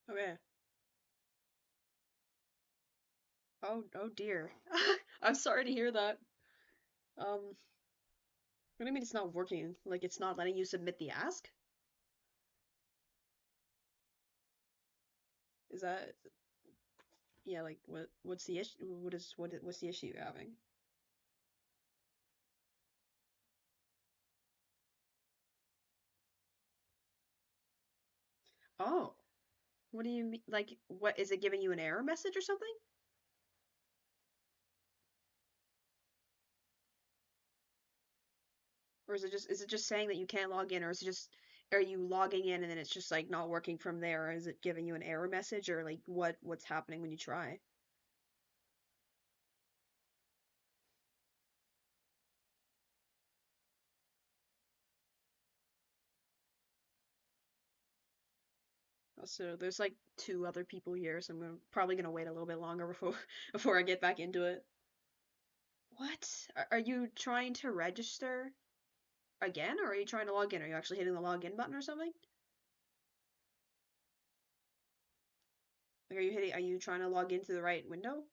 Okay. Oh dear. I'm sorry to hear that. What do you mean it's not working? Like it's not letting you submit the ask? Is that yeah, like what's the issue? What's the issue you're having? Oh, what do you mean? Like what is it giving you an error message or something? Or is it just saying that you can't log in, or is it just are you logging in and then it's just like not working from there? Or is it giving you an error message or like what's happening when you try? So there's like two other people here, so probably gonna wait a little bit longer before before I get back into it. What? Are you trying to register again, or are you trying to log in? Are you actually hitting the login button or something? Like, are you trying to log into the right window?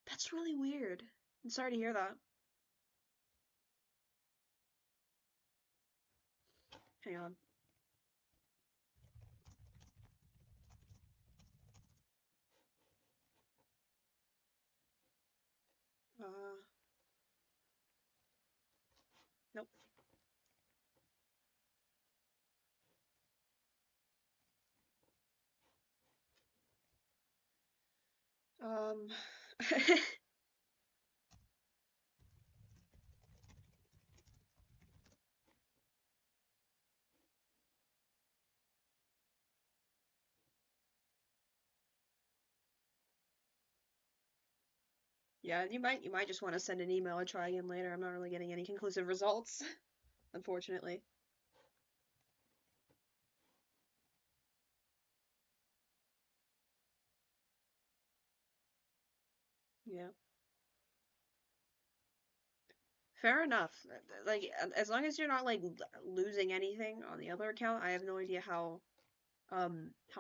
That's really weird. I'm sorry to hear that. Hang on. Uh, nope. Um, yeah, you might just want to send an email or try again later. I'm not really getting any conclusive results, unfortunately. Yeah. Fair enough. Like, as long as you're not like losing anything on the other account, I have no idea how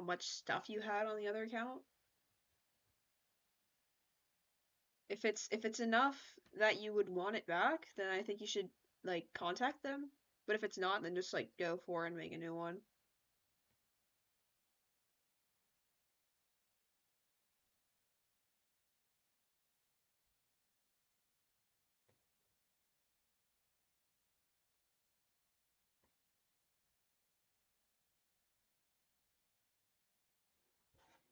much stuff you had on the other account. If it's enough that you would want it back, then I think you should like contact them. But if it's not, then just like go for it and make a new one.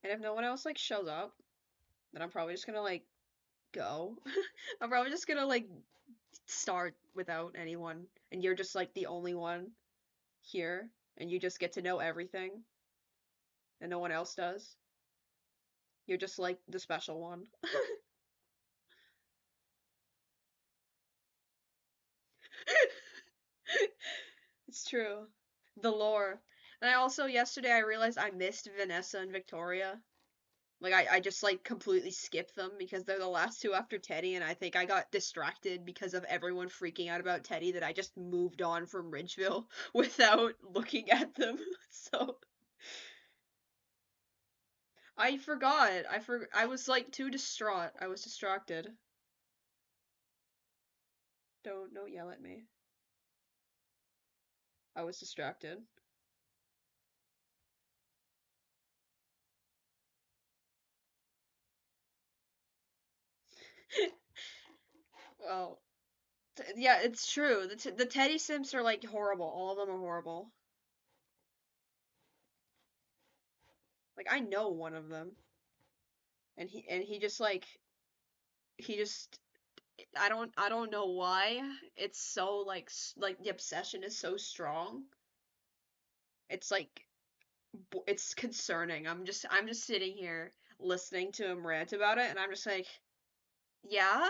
And if no one else like shows up, then I'm probably just gonna like go. I'm probably just gonna like start without anyone, and you're just like the only one here, and you just get to know everything, and no one else does. You're just like the special one. It's true. The lore. And I also yesterday I realized I missed Vanessa and Victoria. Like I just like completely skipped them because they're the last two after Teddy, and I think I got distracted because of everyone freaking out about Teddy that I just moved on from Ridgeville without looking at them. So I forgot. I was like too distraught. I was distracted. Don't yell at me. I was distracted. Well, yeah, it's true. The Teddy Sims are like horrible. All of them are horrible. Like I know one of them, and he just like he just I don't know why it's so like like the obsession is so strong. It's like it's concerning. I'm just sitting here listening to him rant about it, and I'm just like, yeah,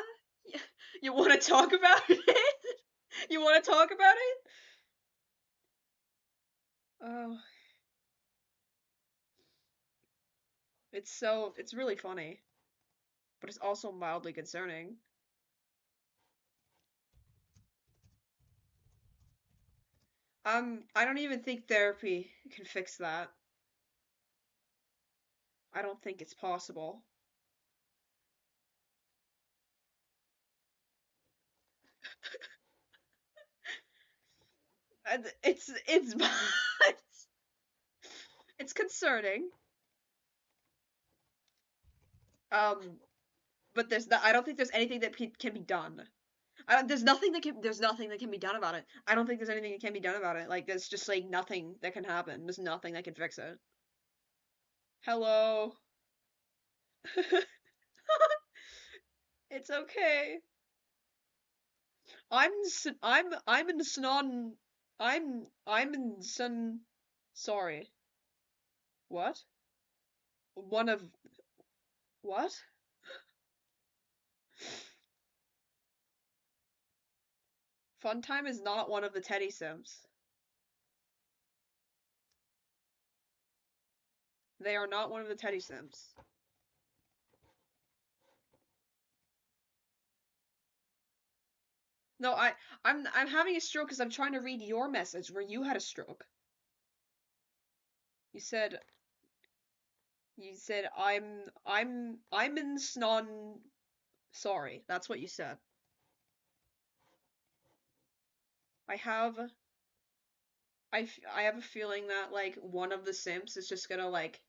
you want to talk about it? You want to talk about it? Oh, it's really funny, but it's also mildly concerning. I don't even think therapy can fix that. I don't think it's possible. And it's it's concerning. Um, but I don't think there's anything that can be done. There's nothing that can be done about it. I don't think there's anything that can be done about it. Like there's just like nothing that can happen. There's nothing that can fix it. Hello. It's okay. I'm in Snon. I'm in Sun. Sorry. What? One of what? Funtime is not one of the Teddy Sims. They are not one of the Teddy Sims. No, I'm having a stroke because I'm trying to read your message where you had a stroke. You said I'm in Snon. Sorry, that's what you said. I have I have a feeling that like one of the Sims is just gonna like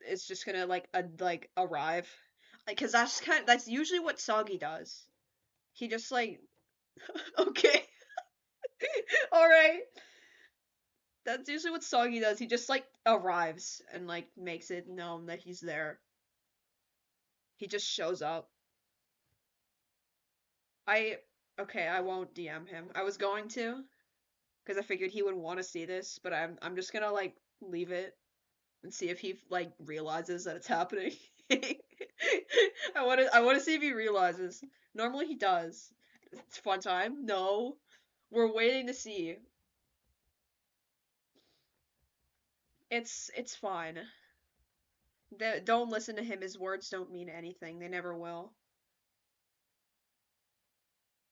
it's just gonna like arrive, like because that's usually what Soggy does. He just like okay, all right. That's usually what Soggy does. He just like arrives and like makes it known that he's there. He just shows up. I okay, I won't DM him. I was going to because I figured he would want to see this, but I'm just gonna like leave it and see if he like realizes that it's happening. I want to see if he realizes. Normally he does. It's fun time. No, we're waiting to see. It's fine. Don't listen to him. His words don't mean anything. They never will.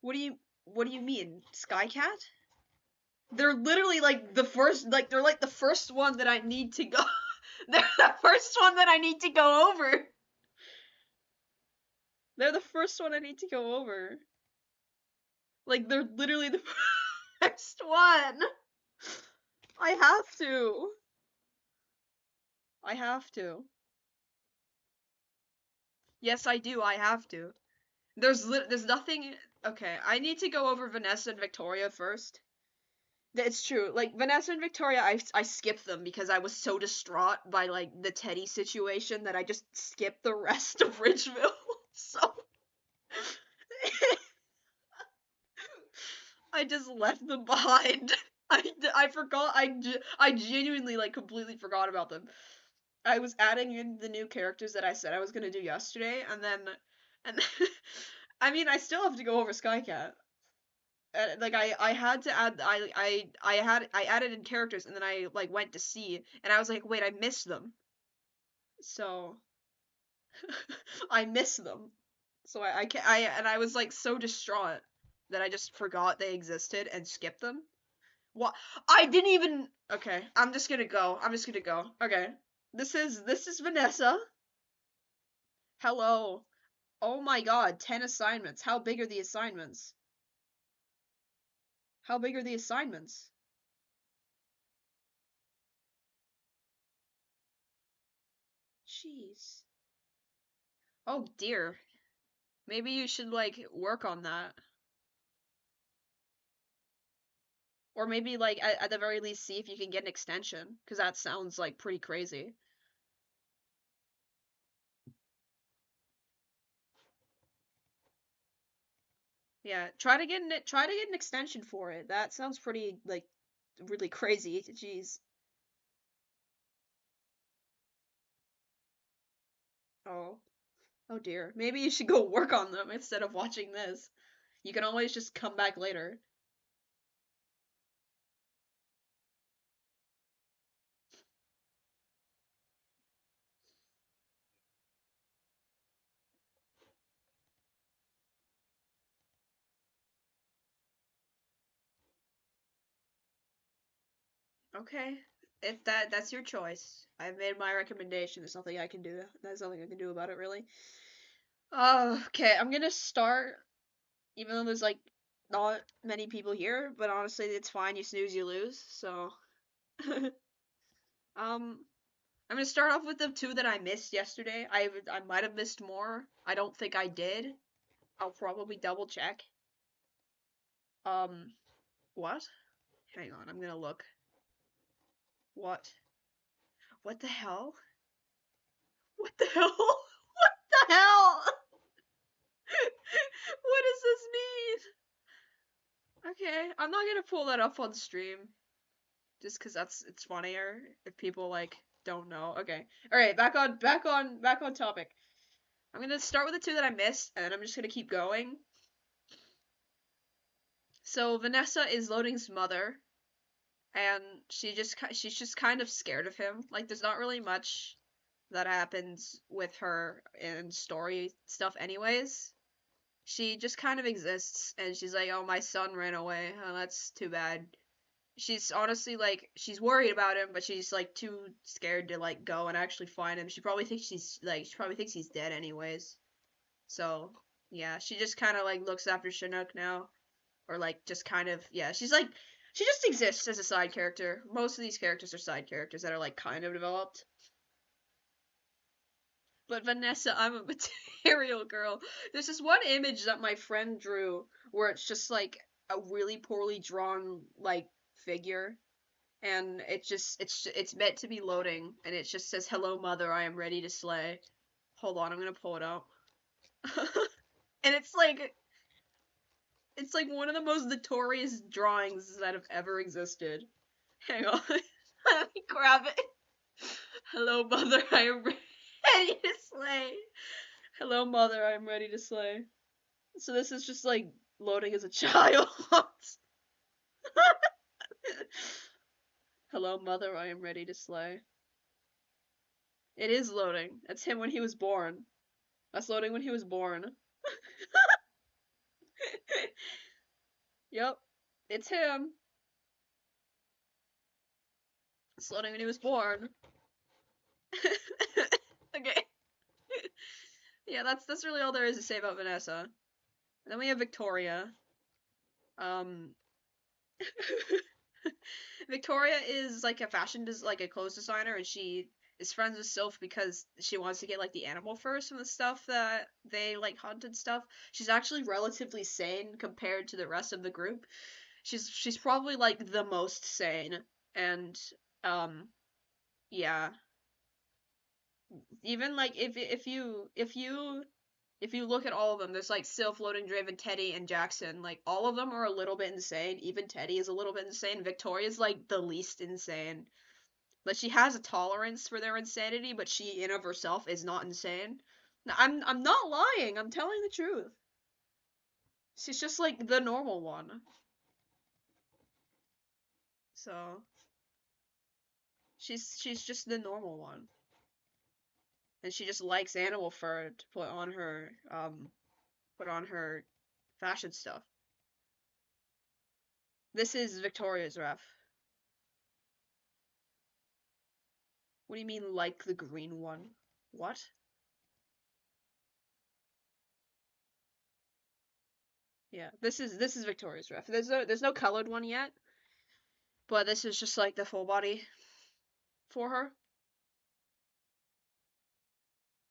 What do you mean? Skycat? They're literally like the first they're like the first one that I need to go they're the first one that I need to go over. They're the first one I need to go over. Like they're literally the first one. I have to. I have to. Yes, I do. I have to. There's nothing. Okay, I need to go over Vanessa and Victoria first. It's true. Like Vanessa and Victoria, I skipped them because I was so distraught by like the Teddy situation that I just skipped the rest of Ridgeville. So I just left them behind. I forgot. I genuinely like completely forgot about them. I was adding in the new characters that I said I was gonna do yesterday, and I mean I still have to go over Skycat. Like I had to add I added in characters and then I like went to see and I was like wait I missed them so I missed them so I and I was like so distraught that I just forgot they existed and skipped them. What I didn't even okay I'm just gonna go okay this is Vanessa. Hello. Oh my god, 10 assignments. How big are the assignments? How big are the assignments? Jeez. Oh dear. Maybe you should like work on that. Or maybe like at the very least see if you can get an extension because that sounds like pretty crazy. Yeah, try to get an extension for it. That sounds pretty like really crazy. Jeez. Oh. Oh dear. Maybe you should go work on them instead of watching this. You can always just come back later. Okay. If that's your choice. I've made my recommendation. There's nothing I can do. There's nothing I can do about it, really. Okay, I'm gonna start, even though there's like not many people here, but honestly, it's fine. You snooze, you lose. So, um, I'm gonna start off with the two that I missed yesterday. I might have missed more. I don't think I did. I'll probably double check. Um, what? Hang on, I'm gonna look. What? What the hell? What the hell? What the hell? What does this mean? Okay, I'm not gonna pull that up on stream, just cause it's funnier if people like don't know. Okay, all right, back on topic. I'm gonna start with the two that I missed, and then I'm just gonna keep going. So Vanessa is Loading's mother, and she's just kind of scared of him. Like, there's not really much that happens with her in story stuff, anyways. She just kind of exists, and she's like, "Oh, my son ran away. Oh, that's too bad." She's honestly like, she's worried about him, but she's like too scared to like go and actually find him. She probably thinks he's dead anyways. So yeah, she just kind of like looks after Chinook now, or like just kind of, yeah. She's like, she just exists as a side character. Most of these characters are side characters that are like kind of developed. But Vanessa, I'm a material girl. There's this one image that my friend drew where it's just like a really poorly drawn like figure, and it's meant to be Loading, and it just says, "Hello, mother, I am ready to slay." Hold on, I'm gonna pull it up. And it's like one of the most notorious drawings that have ever existed. Hang on, let me grab it. Hello, mother, I am ready to slay. Hello, mother, I am ready to slay. So this is just like Loading as a child. Hello, mother, I am ready to slay. It is Loading. That's him when he was born. That's Loading when he was born. Yep, it's him. It's Loading when he was born. Okay. Yeah, that's really all there is to say about Vanessa. And then we have Victoria. Um, Victoria is like a like a clothes designer, and she is friends with Sylph because she wants to get like the animal furs from the stuff that they like hunt and stuff. She's actually relatively sane compared to the rest of the group. She's probably like the most sane, and um yeah, even like if you look at all of them, there's like Sylph, Loading, Draven, Teddy, and Jackson. Like, all of them are a little bit insane. Even Teddy is a little bit insane. Victoria's like the least insane. Like, she has a tolerance for their insanity, but she in of herself is not insane. I'm not lying. I'm telling the truth. She's just like the normal one. So she's just the normal one, and she just likes animal fur to put on her fashion stuff. This is Victoria's ref. What do you mean, like the green one? What? Yeah, this is Victoria's ref. There's no colored one yet, but this is just like the full body for her.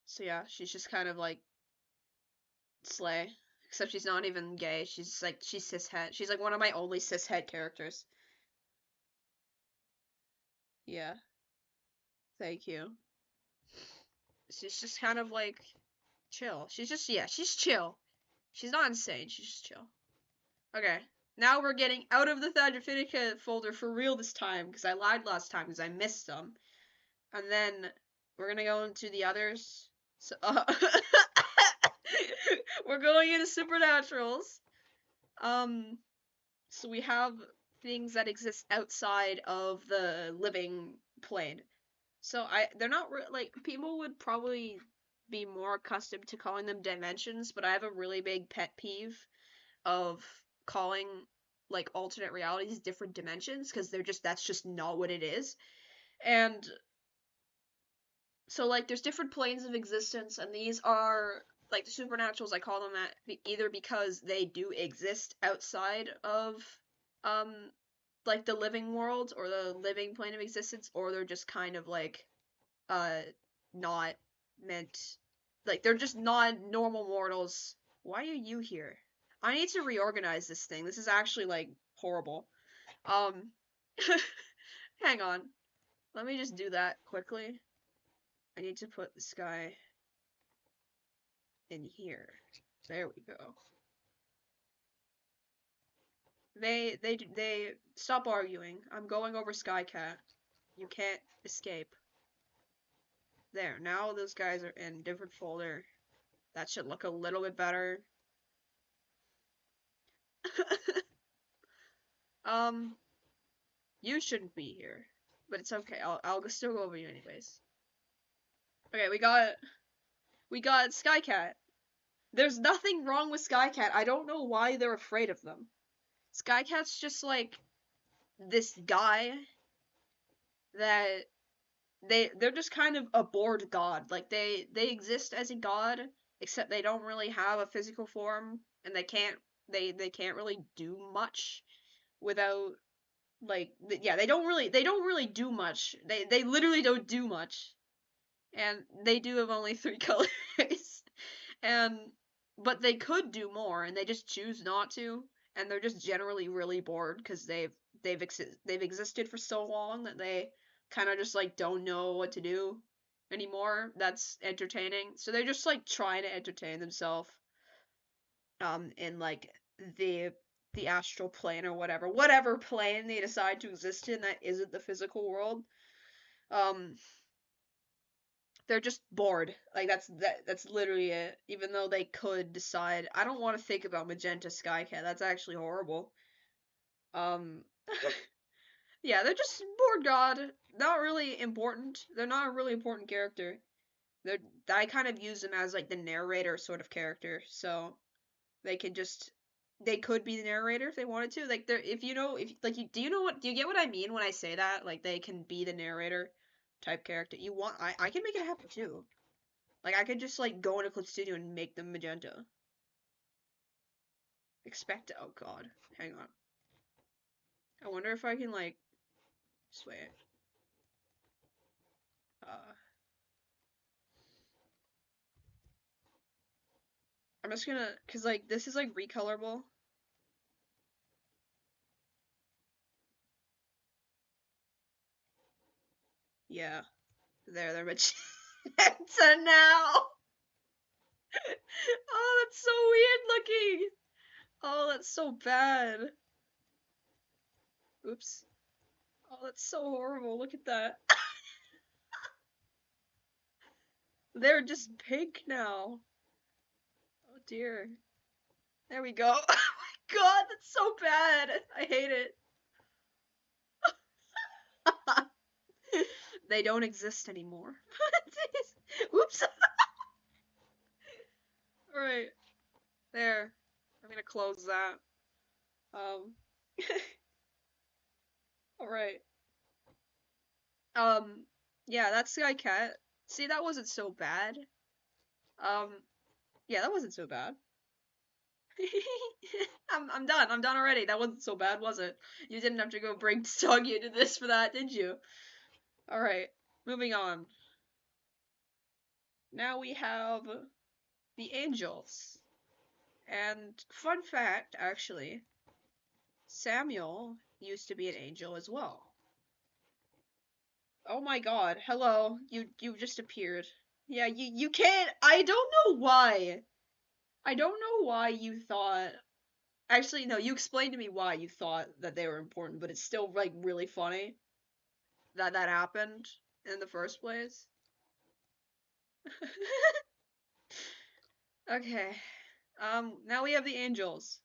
So yeah, she's just kind of like slay. Except she's not even gay. She's cishet. She's like one of my only cishet characters. Yeah, thank you. She's just kind of like chill. She's chill. She's not insane. She's just chill. Okay, now we're getting out of the Thadrophinica folder for real this time, because I lied last time because I missed some. And then we're gonna go into the others. So, we're going into supernaturals. Um, so we have things that exist outside of the living plane. So they're not like, people would probably be more accustomed to calling them dimensions, but I have a really big pet peeve of calling like alternate realities, different dimensions, because that's just not what it is. And so like there's different planes of existence, and these are like the supernaturals. I call them that either because they do exist outside of um like the living world or the living plane of existence, or they're just kind of like uh not meant, like they're just not normal mortals. Why are you here? I need to reorganize this thing. This is actually like horrible. Um hang on. Let me just do that quickly. I need to put this guy in here. There we go. They stop arguing. I'm going over Skycat. You can't escape. There, now those guys are in different folder. That should look a little bit better. um, you shouldn't be here, but it's okay. I'll still go over you anyways. Okay, we got Skycat. There's nothing wrong with Skycat. I don't know why they're afraid of them. Skycat's just like this guy that they're just kind of a bored god. Like they exist as a god, except they don't really have a physical form, and they can't really do much without like yeah, they don't really do much. They literally don't do much. And they do have only 3 colors. And but they could do more, and they just choose not to, and they're just generally really bored because they've existed for so long that they kind of just like don't know what to do anymore. That's entertaining. So they're just like trying to entertain themselves in like the the astral plane or whatever plane they decide to exist in that isn't the physical world. Um they're just bored. Like that's literally it. Even though they could decide, I don't want to think about Magenta Skycat. That's actually horrible. Um yeah, they're just bored god. Not really important. They're not a really important character. They're I kind of use them as like the narrator sort of character. So they can just they could be the narrator if they wanted to. Like they're if you know if like you do you get what I mean when I say that? Like they can be the narrator type character. You want I can make it happen too. Like I could just like go into Clip Studio and make them magenta. Expect oh god. Hang on. I wonder if I can like just wait. Uh I'm just gonna cause like this is like recolorable. Yeah. They're magenta now. Oh, that's so weird looking. Oh, that's so bad. Oops. Oh, that's so horrible. Look at that. They're just pink now. Oh dear. There we go. Oh my god, that's so bad. I hate it. They don't exist anymore. Oops. Alright. There. I'm gonna close that. Um. Alright. Yeah, that's Skycat. See, that wasn't so bad. Um, yeah, that wasn't so bad. I'm done. I'm done already. That wasn't so bad, was it? You didn't have to go bring Soggy into this for that, did you? Alright, moving on. Now we have the angels. And fun fact, actually, Samuel used to be an angel as well. Oh my god, hello. You just appeared. Yeah, you can't I don't know why. I don't know why you thought actually no, you explained to me why you thought that they were important, but it's still like really funny that that happened in the first place. Okay. Now we have the angels.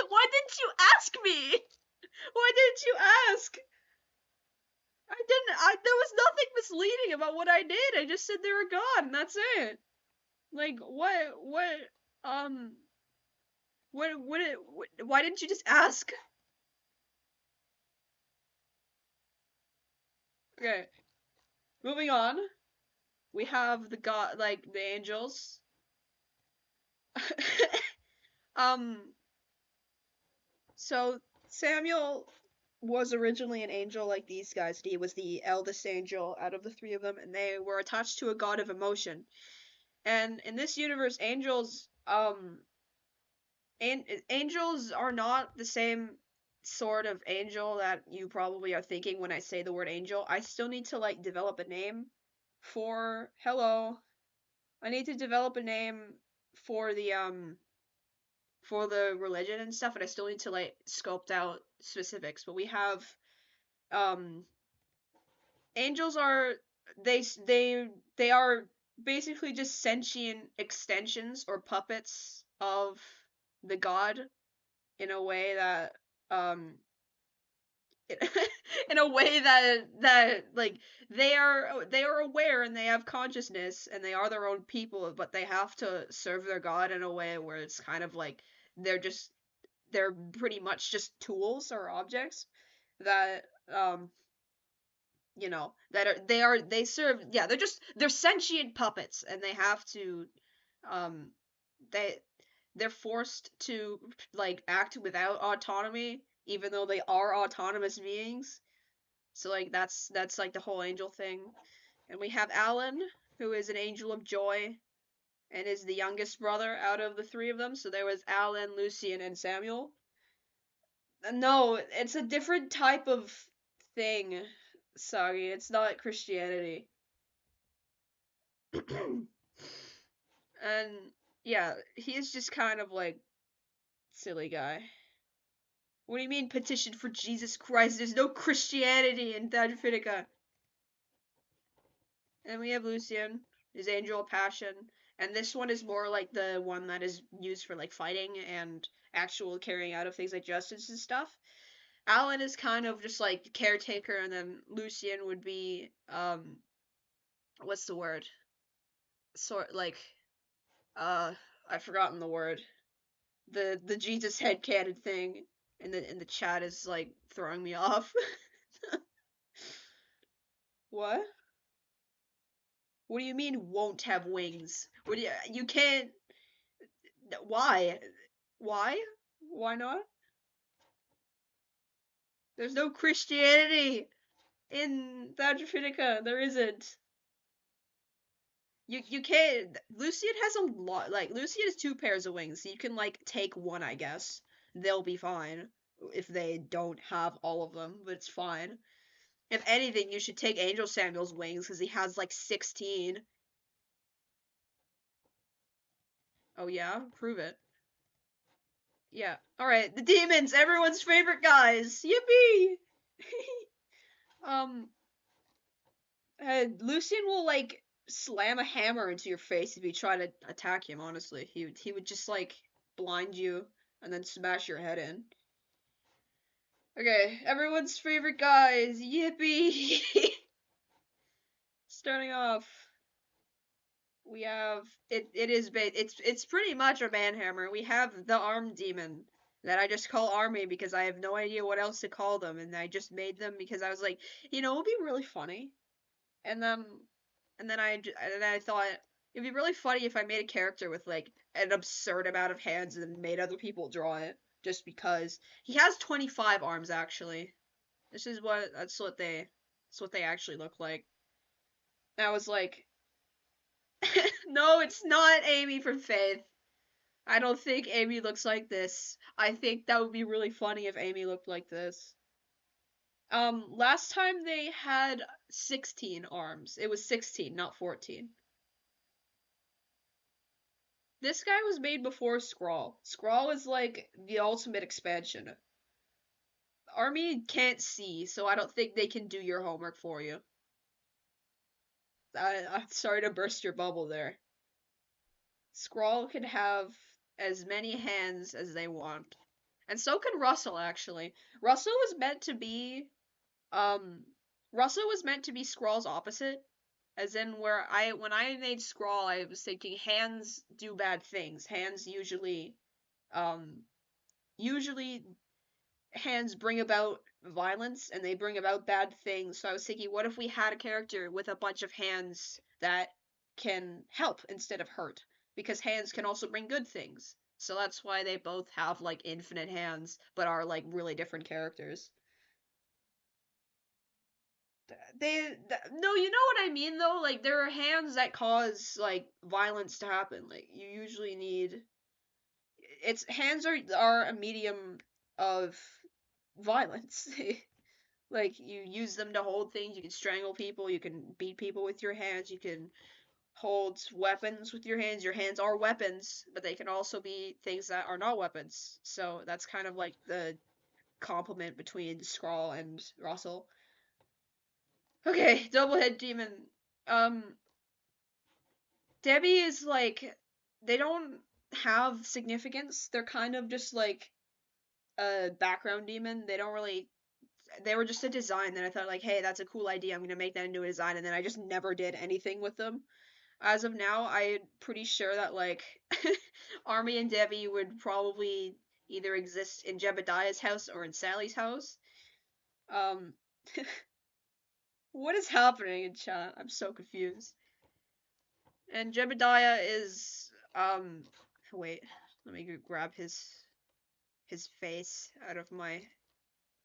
Why didn't you ask me? Why didn't you ask? I didn't. There was nothing misleading about what I did. I just said they were gone. That's it. Like what? Um. why didn't you just ask? Okay, moving on. We have the god, like the angels. um, so Samuel was originally an angel like these guys. He was the eldest angel out of the three of them, and they were attached to a god of emotion. And in this universe, angels are not the same sort of angel that you probably are thinking when I say the word angel. I still need to like develop a name for hello. I need to develop a name for the religion and stuff, and I still need to like sculpt out specifics. But we have um angels are they are basically just sentient extensions or puppets of the god in a way that um in a way that like they are aware and they have consciousness and they are their own people, but they have to serve their god in a way where it's kind of like they're just they're pretty much just tools or objects that they serve, yeah, they're sentient puppets and they have to um they they're forced to like act without autonomy even though they are autonomous beings. So like that's like the whole angel thing. And we have Alan, who is an angel of joy and is the youngest brother out of the three of them. So there was Alan, Lucian, and Samuel. No, it's a different type of thing. Sorry, it's not Christianity. And yeah, he is just kind of like silly guy. What do you mean petition for Jesus Christ? There's no Christianity in Thaddeus. And we have Lucian, his angel of passion. And this one is more like the one that is used for like fighting and actual carrying out of things like justice and stuff. Alan is kind of just like caretaker, and then Lucian would be what's the word? Sort like uh I've forgotten the word. The Jesus head canon thing in the chat is like throwing me off. What? What do you mean won't have wings? What do you can't why? Why? Why not? There's no Christianity in Thaddeus. There isn't. You can't. Lucian has a lot. Like Lucian has two pairs of wings. So you can like take one, I guess. They'll be fine if they don't have all of them, but it's fine. If anything, you should take Angel Samuel's wings because he has like 16. Oh yeah, prove it. Yeah. All right, the demons, everyone's favorite guys. Yippee! um, Lucian will like slam a hammer into your face if you try to attack him. Honestly, he would just like blind you and then smash your head in. Okay, everyone's favorite guys. Yippee! Starting off, we have it's pretty much a banhammer. We have the arm demon that I just call Army because I have no idea what else to call them, and I just made them because I was like, it would be really funny. And then I thought it'd be really funny if I made a character with like an absurd amount of hands and then made other people draw it just because he has 25 arms actually. That's what they actually look like. I was like, no, it's not Amy from Faith. I don't think Amy looks like this. I think that would be really funny if Amy looked like this. Last time they had 16 arms. It was 16, not 14. This guy was made before Scrawl. Scrawl is like the ultimate expansion. Army can't see, so I don't think they can do your homework for you. I'm sorry to burst your bubble there. Scrawl can have as many hands as they want. And so can Russell, actually. Russell was meant to be, um, Russell was meant to be Scrawl's opposite. As in, when I made Scrawl, I was thinking hands do bad things. Hands usually Um, usually hands bring about violence and they bring about bad things. So I was thinking, what if we had a character with a bunch of hands that can help instead of hurt? Because hands can also bring good things. So that's why they both have like infinite hands, but are like really different characters. No, you know what I mean though. Like there are hands that cause like violence to happen. Like you usually need it's hands are a medium of violence. Like you use them to hold things. You can strangle people. You can beat people with your hands. You can hold weapons with your hands. Your hands are weapons, but they can also be things that are not weapons. So that's kind of like the complement between Skrull and Russell. Okay, double head demon. Um, Debbie is like they don't have significance. They're kind of just like a background demon. They don't really they were just a design that I thought like, hey, that's a cool idea. I'm gonna make that into a design, and then I just never did anything with them. As of now, I'm pretty sure that like Army and Debbie would probably either exist in Jebadiah's house or in Sally's house. Um, what is happening in chat? I'm so confused. And Jebadiah is wait, let me grab his face out of my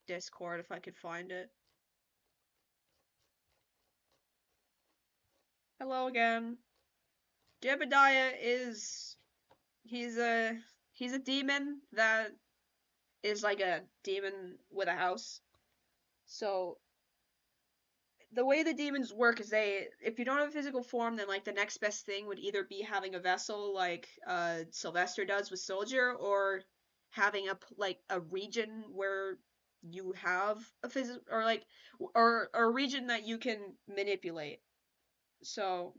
Discord if I could find it. Hello again. Jebediah is he's a he's a demon that is like a demon with a house. So the way the demons work is they if you don't have a physical form then like the next best thing would either be having a vessel like Sylvester does with Soldier or having like a region where you have a physical or like or a region that you can manipulate. So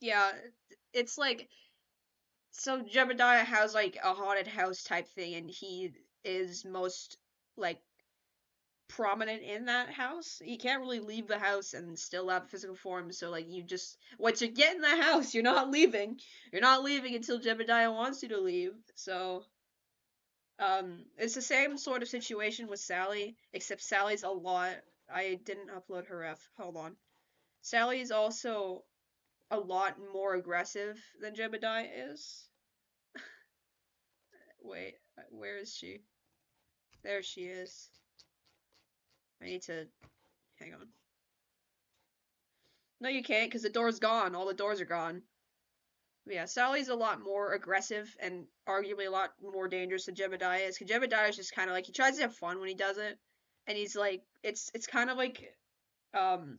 yeah, it's like so Jebediah has like a haunted house type thing, and he is most like prominent in that house. He can't really leave the house and still have physical form. So like you just once you get in the house, you're not leaving. You're not leaving until Jebediah wants you to leave. So it's the same sort of situation with Sally, except Sally's a lot. I didn't upload her F. Hold on. Sally's also a lot more aggressive than Jebediah is. Wait, where is she? There she is. I need to hang on. No, you can't, because the door's gone. All the doors are gone. But yeah, Sally's a lot more aggressive and arguably a lot more dangerous than Jebediah is. Because Jebediah is just kind of like he tries to have fun when he does it, and he's like it's kind of like um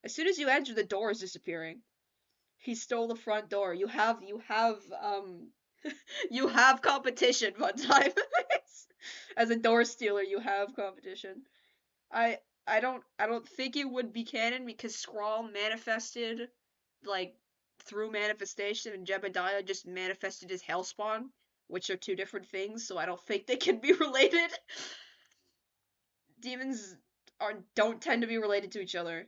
as soon as you enter, the door is disappearing. He stole the front door. You have you have competition one time. As a door stealer, you have competition. I I don't think it would be canon because Skrull manifested like through manifestation and Jebediah just manifested his Hellspawn, which are two different things, so I don't think they can be related. Demons don't tend to be related to each other.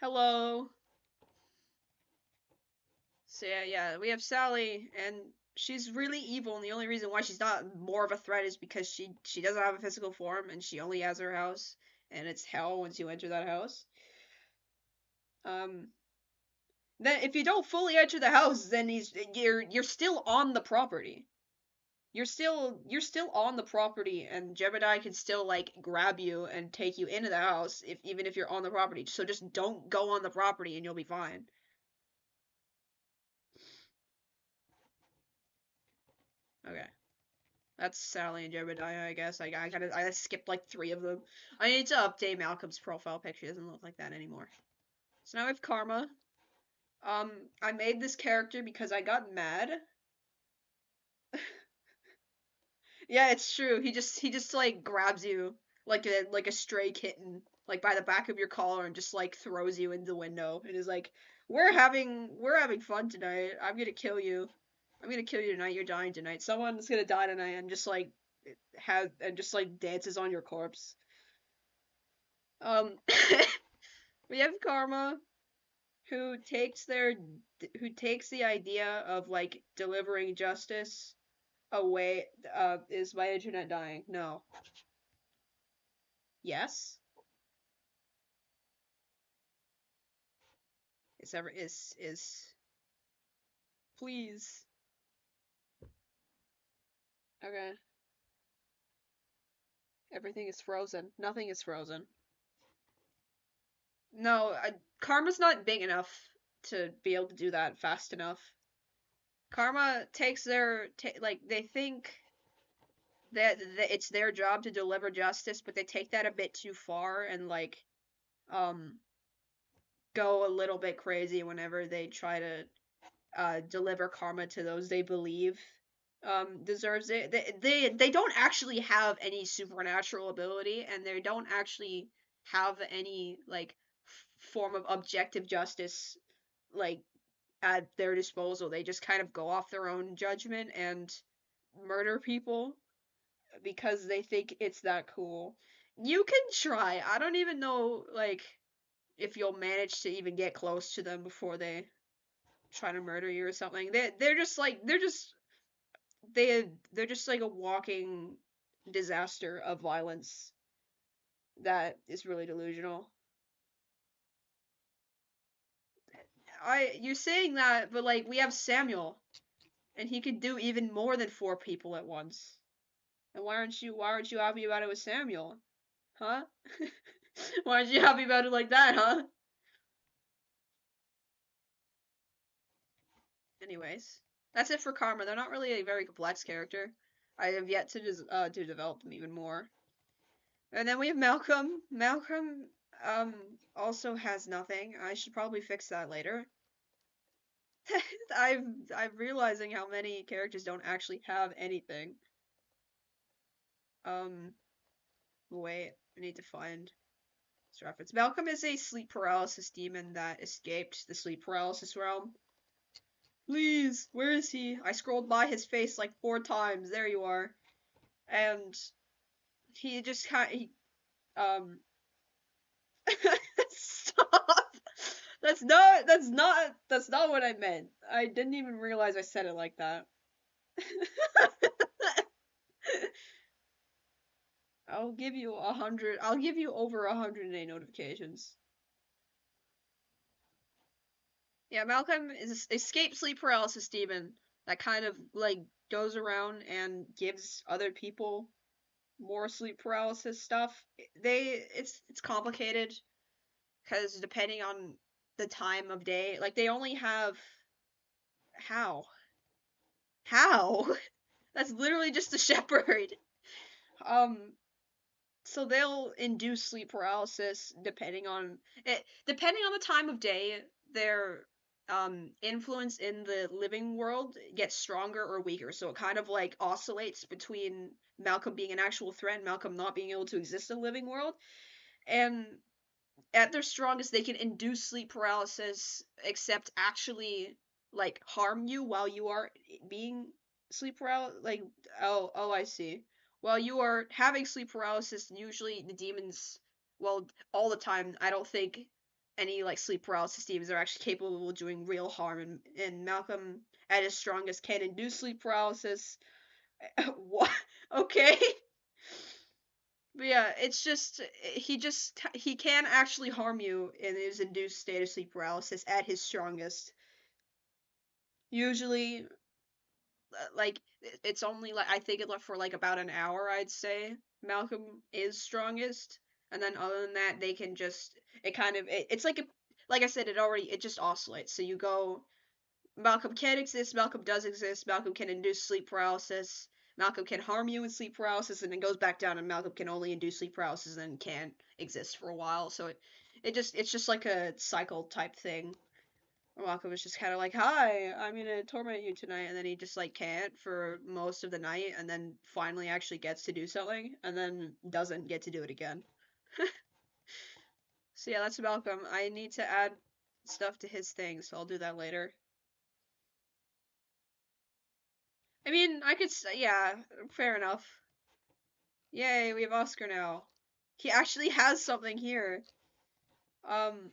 Hello. So yeah, we have Sally and she's really evil and the only reason why she's not more of a threat is because she doesn't have a physical form and she only has her house and it's hell once you enter that house. Um then if you don't fully enter the house, then you're still on the property. You're still on the property, and Jebediah can still like grab you and take you into the house if even if you're on the property. So just don't go on the property, and you'll be fine. Okay, that's Sally and Jebediah, I guess. I skipped like 3 of them. I need to update Malcolm's profile picture. He doesn't look like that anymore. So now we have Karma. I made this character because I got mad. Yeah, it's true. He just like grabs you like a stray kitten, like by the back of your collar and just like throws you into the window and is like, we're having fun tonight. I'm gonna kill you. I'm gonna kill you tonight. You're dying tonight. Someone's gonna die tonight and just like just like dances on your corpse. Um we have Karma. who who takes the idea of like delivering justice away. Is my internet dying? No. Yes. Is please. Okay. Everything is frozen. Nothing is frozen. No, Karma's not big enough to be able to do that fast enough. Karma takes like they think that it's their job to deliver justice, but they take that a bit too far and like um go a little bit crazy whenever they try to deliver karma to those they believe deserves it. They don't actually have any supernatural ability, and they don't actually have any like form of objective justice like at their disposal. They just kind of go off their own judgment and murder people because they think it's that cool. You can try. I don't even know like if you'll manage to even get close to them before they try to murder you or something. They're just like they're just like a walking disaster of violence that is really delusional. You're saying that, but like we have Samuel, and he could do even more than 4 people at once. And why aren't you happy about it with Samuel? Huh? Why aren't you happy about it like that, huh? Anyways, that's it for Karma. They're not really a very complex character. I have yet to develop them even more. And then we have Malcolm. Malcolm also has nothing. I should probably fix that later. I'm realizing how many characters don't actually have anything. Um Wait, I need to find this reference. Malcolm is a sleep paralysis demon that escaped the sleep paralysis realm. Please, where is he? I scrolled by his face like 4 times. There you are. And he just um stop. That's not what I meant. I didn't even realize I said it like that. I'll give you over 108 notifications. Yeah, Malcolm is escape sleep paralysis demon that kind of like goes around and gives other people more sleep paralysis stuff. It's complicated because depending on the time of day, like they only have how how that's literally just a shepherd. Um, so they'll induce sleep paralysis depending on the time of day. Their influence in the living world gets stronger or weaker. So it kind of like oscillates between Malcolm being an actual threat and Malcolm not being able to exist in the living world. And at their strongest, they can induce sleep paralysis, except actually like harm you while you are being sleep paralysis. Like, oh, I see. While you are having sleep paralysis, usually the demons, well, all the time, I don't think any like sleep paralysis demons are actually capable of doing real harm. And Malcolm, at his strongest, can induce sleep paralysis. What? Okay. But yeah, it's he can actually harm you in his induced state of sleep paralysis at his strongest. Usually, like it's only like I think it left for like about an hour. I'd say Malcolm is strongest, and then other than that, they can just it's like like I said, it just oscillates. So you go Malcolm can exist, Malcolm does exist, Malcolm can induce sleep paralysis, Malcolm can harm you in sleep paralysis, and then goes back down, and Malcolm can only induce sleep paralysis and can't exist for a while. So it's just like a cycle type thing. Malcolm is just kind of like, "Hi, I'm gonna torment you tonight," and then he just like can't for most of the night, and then finally actually gets to do something, and then doesn't get to do it again. So yeah, that's Malcolm. I need to add stuff to his thing, so I'll do that later. I mean, yeah, fair enough. Yay, we have Oscar now. He actually has something here. Um,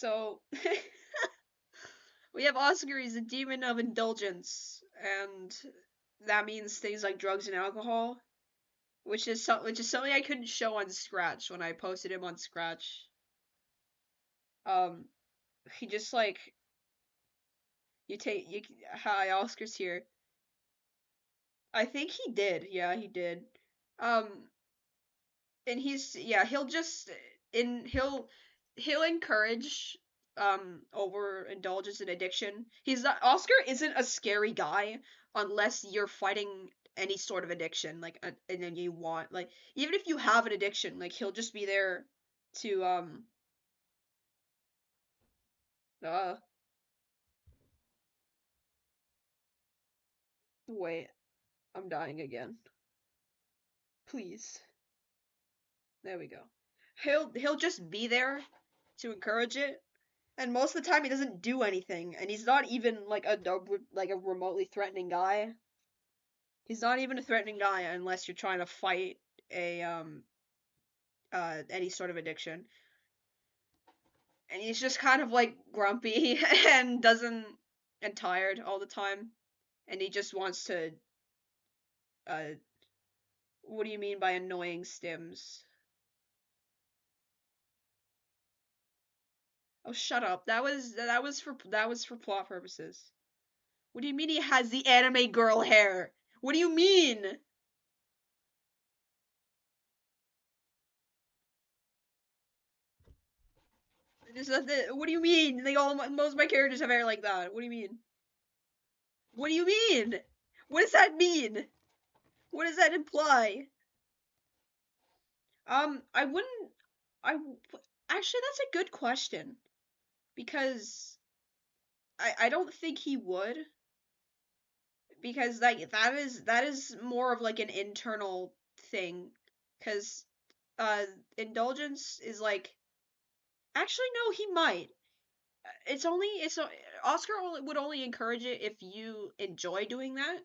So we have Oscar. He's a demon of indulgence, and that means things like drugs and alcohol, which is something I couldn't show on Scratch when I posted him on Scratch. Um, he just like you take you. Hi, Oscar's here. I think he did. Yeah, he did. Um, and he's yeah he'll just in he'll encourage overindulgence and addiction. He's not Oscar isn't a scary guy unless you're fighting any sort of addiction like and then you want like even if you have an addiction like he'll just be there to uh wait, I'm dying again, please. There we go. He'll just be there to encourage it. And most of the time, he doesn't do anything, and he's not even like a remotely threatening guy. He's not even a threatening guy unless you're trying to fight a any sort of addiction. And he's just kind of like grumpy and doesn't and tired all the time, and he just wants to. Uh, what do you mean by annoying stims? Oh, shut up. That was for plot purposes. What do you mean he has the anime girl hair? What do you mean? What do you mean? Most of my characters have hair like that. What do you mean? What do you mean? What does that mean? What does that imply? I wouldn't. I actually that's a good question because I don't think he would because that is more of like an internal thing because uh indulgence is like actually no he might it's Oscar would only encourage it if you enjoy doing that.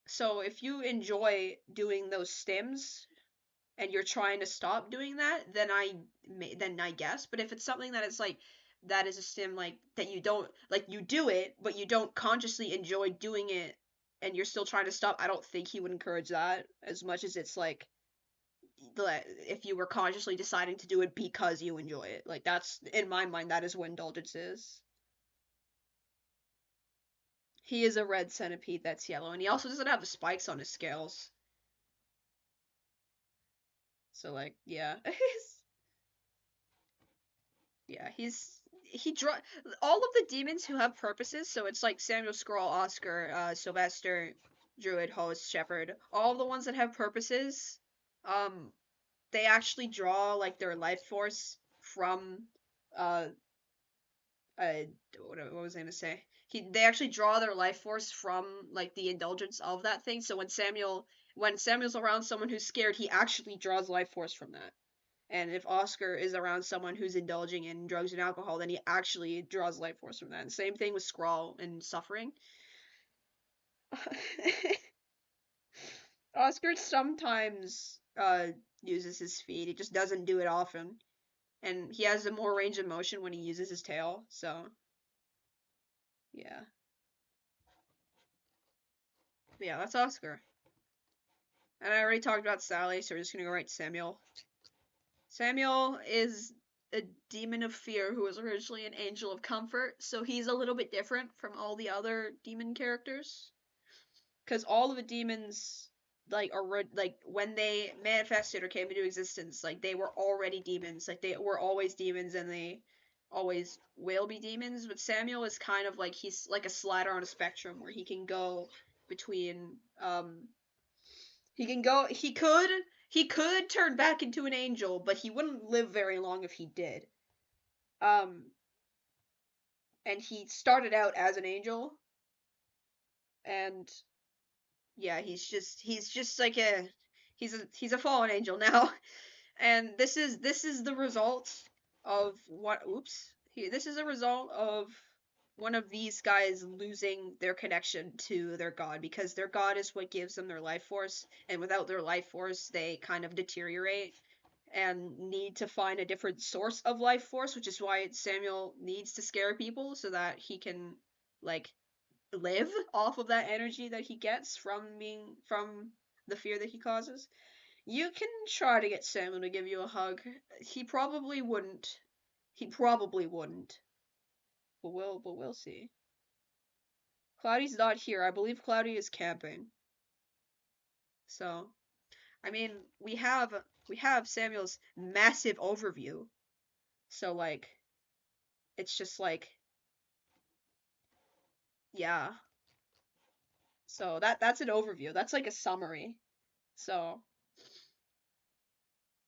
So if you enjoy doing those stims and you're trying to stop doing that, then I guess. But if it's something that is like that is a stim like that you don't like you do it, but you don't consciously enjoy doing it and you're still trying to stop, I don't think he would encourage that as much as it's like if you were consciously deciding to do it because you enjoy it. Like that's in my mind that is what indulgence is. He is a red centipede that's yellow, and he also doesn't have the spikes on his scales. So like, yeah, yeah, he draw all of the demons who have purposes. So it's like Samuel Scroll, Oscar, Sylvester, Druid, Host, Shepherd. All the ones that have purposes, um, they actually draw like their life force from uh uh what was I gonna say? They actually draw their life force from like the indulgence of that thing. So when Samuel's around someone who's scared, he actually draws life force from that. And if Oscar is around someone who's indulging in drugs and alcohol, then he actually draws life force from that. And same thing with Scrawl and Suffering. Oscar sometimes uses his feet. He just doesn't do it often. And he has a more range of motion when he uses his tail. So yeah. But yeah, that's Oscar. And I already talked about Sally, so we're just gonna go right to Samuel. Samuel is a demon of fear who was originally an angel of comfort, so he's a little bit different from all the other demon characters. Because all of the demons, like, are like when they manifested or came into existence, like they were already demons. Like they were always demons, and they always will be demons. But Samuel is kind of like he's like a slider on a spectrum where he can go between he could turn back into an angel, but he wouldn't live very long if he did. Um and he started out as an angel, and yeah, he's just like he's a fallen angel now. And this is the result of what oops. This is a result of one of these guys losing their connection to their god because their god is what gives them their life force, and without their life force they kind of deteriorate and need to find a different source of life force, which is why Samuel needs to scare people so that he can like live off of that energy that he gets from the fear that he causes. You can try to get Samuel to give you a hug. He probably wouldn't. He probably wouldn't. But we'll see. Cloudy's not here. I believe Cloudy is camping. So, I mean, we have Samuel's massive overview. So like it's just like yeah. So that's an overview. That's like a summary. So,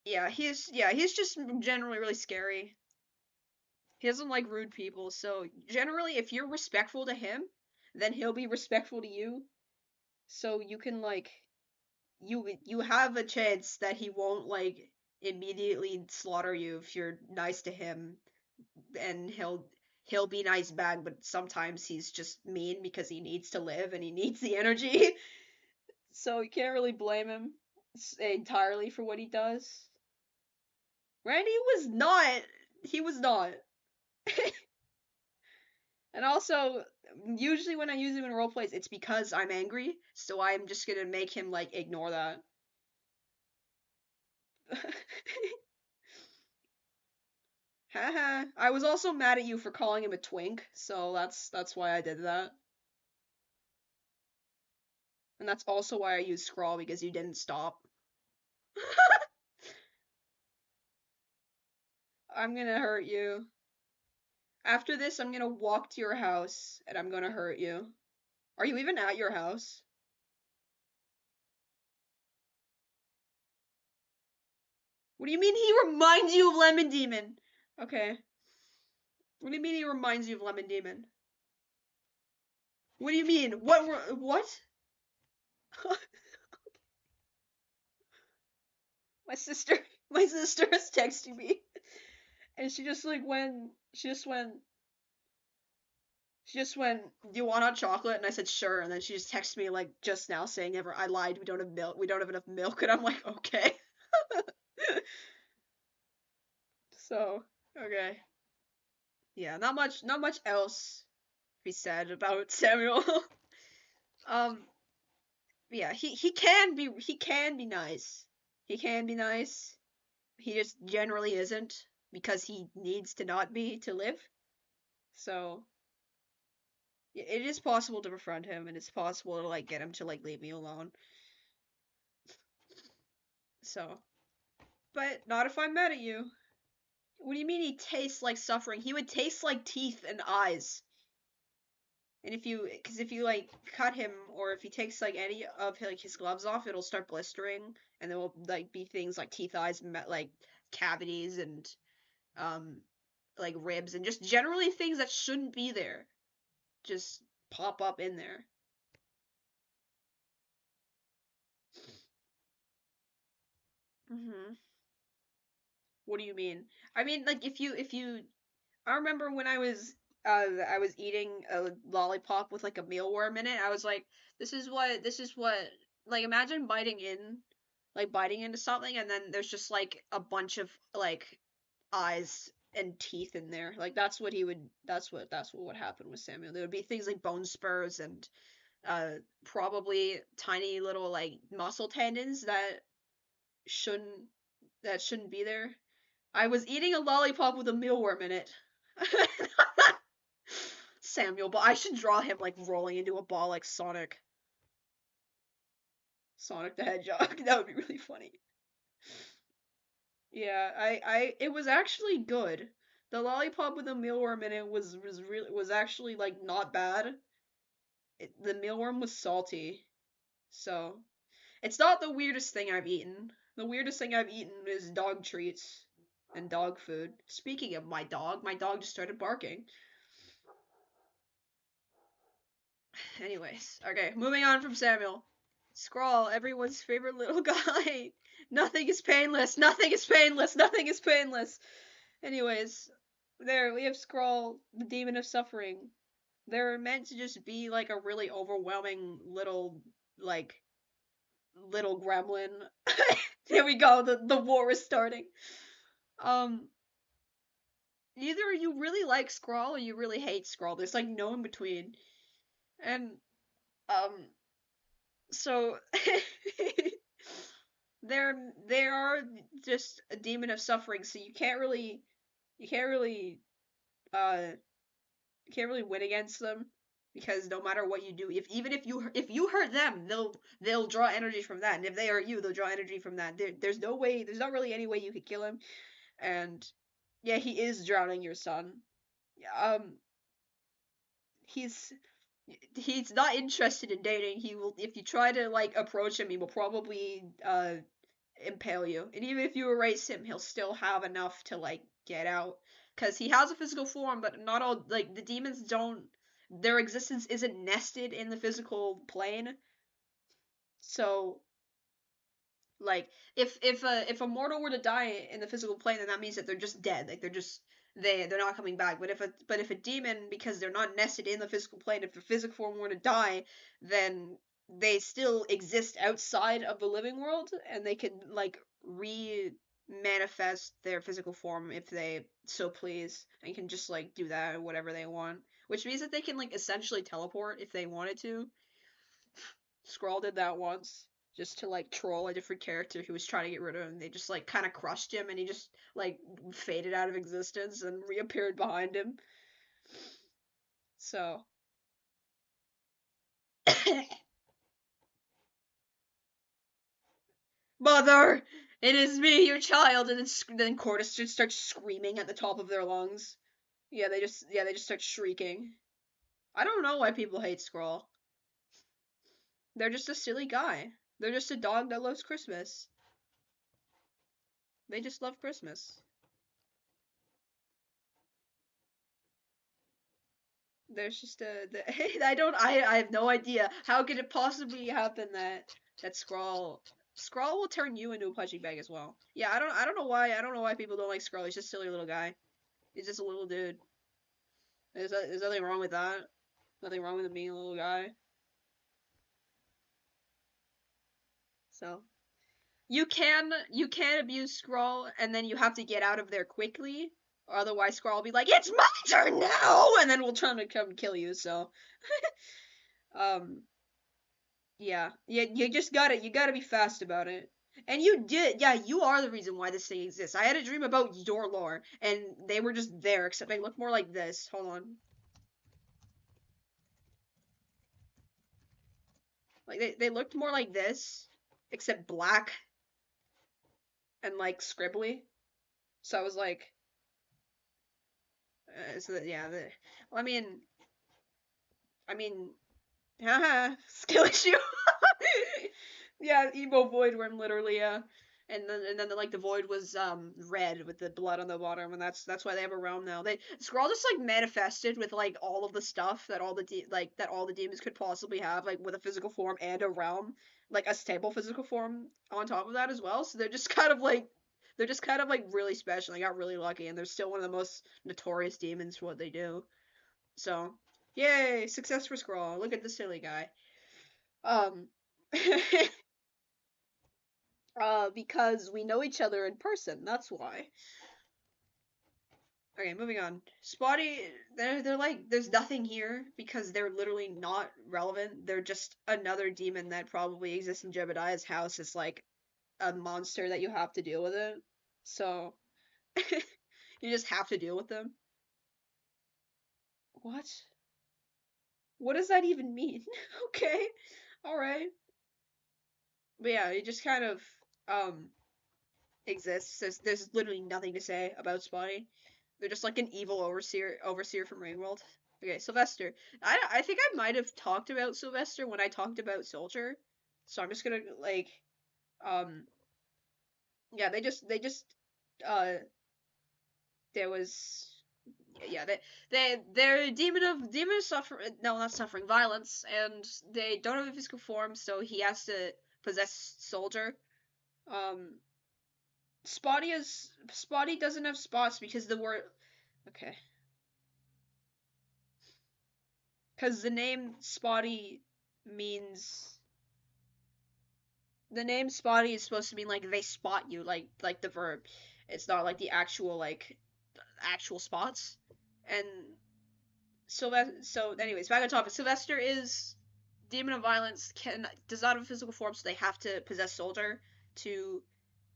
he's just generally really scary. He doesn't like rude people. So, generally if you're respectful to him, then he'll be respectful to you. So, you can like you have a chance that he won't like immediately slaughter you if you're nice to him, and he'll be nice back, but sometimes he's just mean because he needs to live and he needs the energy. So you can't really blame him entirely for what he does. Randy was not. He was not. And also, usually when I use him in roleplays, it's because I'm angry, so I'm just gonna make him like ignore that. Haha. I was also mad at you for calling him a twink, so that's why I did that. And that's also why I used scrawl, because you didn't stop. I'm gonna hurt you. After this, I'm gonna walk to your house and I'm gonna hurt you. Are you even at your house? What do you mean he reminds you of Lemon Demon? Okay. What do you mean he reminds you of Lemon Demon? What do you mean? What? my sister my sister is texting me. And she just went, do you want hot chocolate? And I said sure, and then she just texted me like just now saying never I lied, we don't have milk, we don't have enough milk, and I'm like, okay. So, okay. Yeah, not much else to be said about Samuel. um yeah, he can be nice. He can be nice. He just generally isn't because he needs to not be to live. So, it is possible to befriend him, and it's possible to like get him to like leave me alone. So, but not if I'm mad at you. What do you mean he tastes like suffering? He would taste like teeth and eyes. And because if you like cut him, or if he takes like any of like his gloves off, it'll start blistering, and there will like be things like teeth, eyes, like cavities, and um, like ribs, and just generally things that shouldn't be there, just pop up in there. Hmm. What do you mean? I mean, like if you I remember when I was eating a lollipop with like a mealworm in it. I was like, this is what like imagine biting into something, and then there's just like a bunch of like eyes and teeth in there. Like that's what would happen with Samuel. There would be things like bone spurs and uh probably tiny little like muscle tendons shouldn't that shouldn't be there. I was eating a lollipop with a mealworm in it. Samuel, but I should draw him like rolling into a ball like Sonic the Hedgehog. That would be really funny. Yeah, it was actually good. The lollipop with the mealworm in it was actually like not bad. The mealworm was salty, so it's not the weirdest thing I've eaten. The weirdest thing I've eaten is dog treats and dog food. Speaking of my dog just started barking. Anyways, okay, moving on from Samuel. Scrawl, everyone's favorite little guy. Nothing is painless. Nothing is painless. Nothing is painless. Anyways, there we have Scrawl, the demon of suffering. They're meant to just be like a really overwhelming little like little gremlin. Here we go. The war is starting. Um, Either you really like Scrawl or you really hate Scrawl. There's like no in between. And um, so they are just a demon of suffering. So you can't really uh you can't really win against them because no matter what you do, if you hurt them, they'll draw energy from that, and if they hurt you, they'll draw energy from that. There's no way, there's not really any way you could kill him. And yeah, he is drowning your son. Um, he's he's not interested in dating. He will, if you try to like approach him, he will probably impale you. And even if you erase him, he'll still have enough to like get out. Cause he has a physical form, but not all, like the demons don't. Their existence isn't nested in the physical plane. So like if a mortal were to die in the physical plane, then that means that they're just dead. Like they're not coming back. But if a demon, because they're not nested in the physical plane, if the physical form were to die, then they still exist outside of the living world, and they can like re manifest their physical form if they so please, and can just like do that or whatever they want. Which means that they can like essentially teleport if they wanted to. Skrull did that once just to like troll a different character who was trying to get rid of him. They just like kind of crushed him and he just like faded out of existence and reappeared behind him. So Mother, it is me, your child, and then Cordis just starts screaming at the top of their lungs. Yeah, they just start shrieking. I don't know why people hate Skrull. They're just a silly guy. They're just a dog that loves Christmas. They just love Christmas. There's just I have no idea. How could it possibly happen that Skrull will turn you into a punching bag as well? Yeah, I don't know why people don't like Skrull. He's just a silly little guy. He's just a little dude. There's nothing wrong with that. Nothing wrong with him being a little guy. So you can abuse Skrull and then you have to get out of there quickly. Or otherwise Skrull will be like, it's my turn now, and then we'll try to come kill you. So um yeah, you just you gotta be fast about it. And you did, yeah, you are the reason why this thing exists. I had a dream about your lore, and they were just there, except they look more like this. Hold on. Like, they looked more like this, except black and, like, scribbly. So I was like, yeah, well, I mean, haha, skill issue. Yeah, emo void worm literally, yeah. And then like the void was red with the blood on the bottom, and that's why they have a realm now. They Skrull just like manifested with like all of the stuff that that all the demons could possibly have, like with a physical form and a realm, like a stable physical form on top of that as well. So they're just kind of like really special. They got really lucky, and they're still one of the most notorious demons for what they do. So, yay, success for Skrull. Look at the silly guy. Um, because we know each other in person. That's why. Okay, moving on. Spotty, they're like, there's nothing here because they're literally not relevant. They're just another demon that probably exists in Jebadiah's house. It's like a monster that you have to deal with it. So, you just have to deal with them. What? What does that even mean? Okay, alright. But yeah, it just kind of, um, exists. There's literally nothing to say about Spotty. They're just like an evil overseer from Rainworld. Okay, Sylvester. I think I might have talked about Sylvester when I talked about Soldier. So I'm just gonna like um yeah, they just uh there was yeah, they're a demon of suffering, no, not suffering, violence, and they don't have a physical form, so he has to possess Soldier. Um Spotty doesn't have spots because the word, okay, because the name Spotty means the name Spotty is supposed to mean like they spot you, like the verb. It's not like the actual like actual spots. And anyways, back on topic. Sylvester is demon of violence. Can does not have a physical form, so they have to possess Soldier to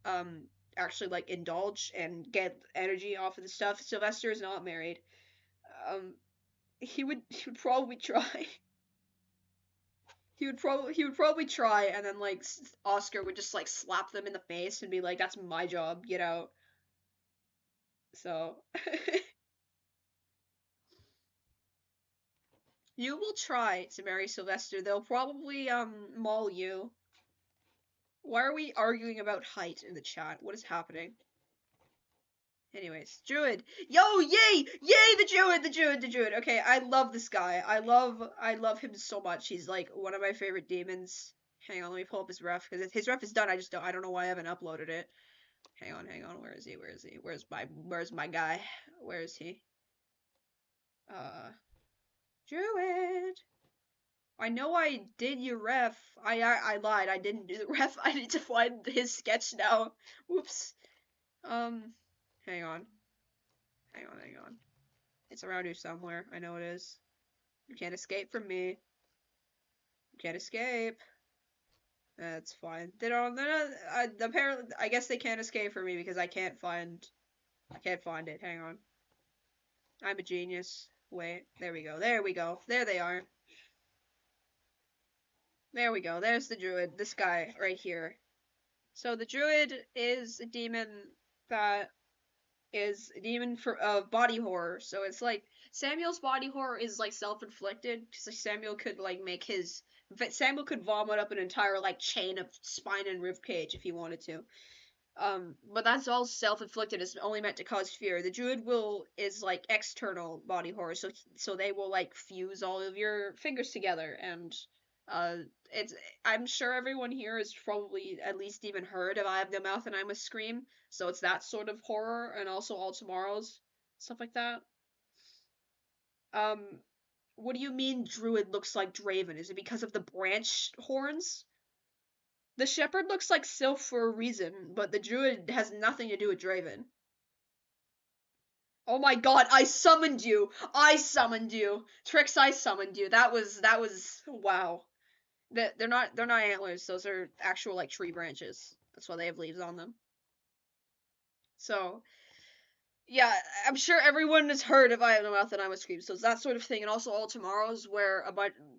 um actually like indulge and get energy off of the stuff. Sylvester is not married. Um, he would probably try. He would probably try, and then like Oscar would just like slap them in the face and be like, "That's my job, get out." So you will try to marry Sylvester. They'll probably maul you. Why are we arguing about height in the chat? What is happening? Anyways, Druid. Yo, yay! Yay, the Druid, the Druid, the Druid. Okay, I love this guy. I love him so much. He's like one of my favorite demons. Hang on, let me pull up his ref, because his ref is done. I don't know why I haven't uploaded it. Hang on, hang on. Where is he? Where is he? Where's my guy? Where is he? Druid. I know I did your ref. I lied. I didn't do the ref. I need to find his sketch now. Whoops. Hang on. Hang on, hang on. It's around here somewhere. I know it is. You can't escape from me. You can't escape. That's fine. Apparently, I guess they can't escape from me because I can't find it. Hang on. I'm a genius. Wait, there we go. There we go. There they are. There we go. There's the druid. This guy right here. So the druid is a demon that is a demon for body horror. So it's like Samuel's body horror is like self-inflicted. So Samuel could vomit up an entire like chain of spine and rib cage if he wanted to. But that's all self-inflicted. It's only meant to cause fear. The druid is like external body horror, so they will like fuse all of your fingers together, and uh, it's I'm sure everyone here has probably at least even heard of I Have No Mouth and I Must Scream. So it's that sort of horror, and also All Tomorrows, stuff like that. Um, what do you mean druid looks like Draven? Is it because of the branch horns? The shepherd looks like Sylph for a reason, but the druid has nothing to do with Draven. Oh my god, I summoned you! I summoned you! Trix, I summoned you. That was wow. They're not antlers, those are actual like tree branches. That's why they have leaves on them. So yeah, I'm sure everyone has heard of I Have No Mouth and I Must Scream. So it's that sort of thing, and also All Tomorrows, where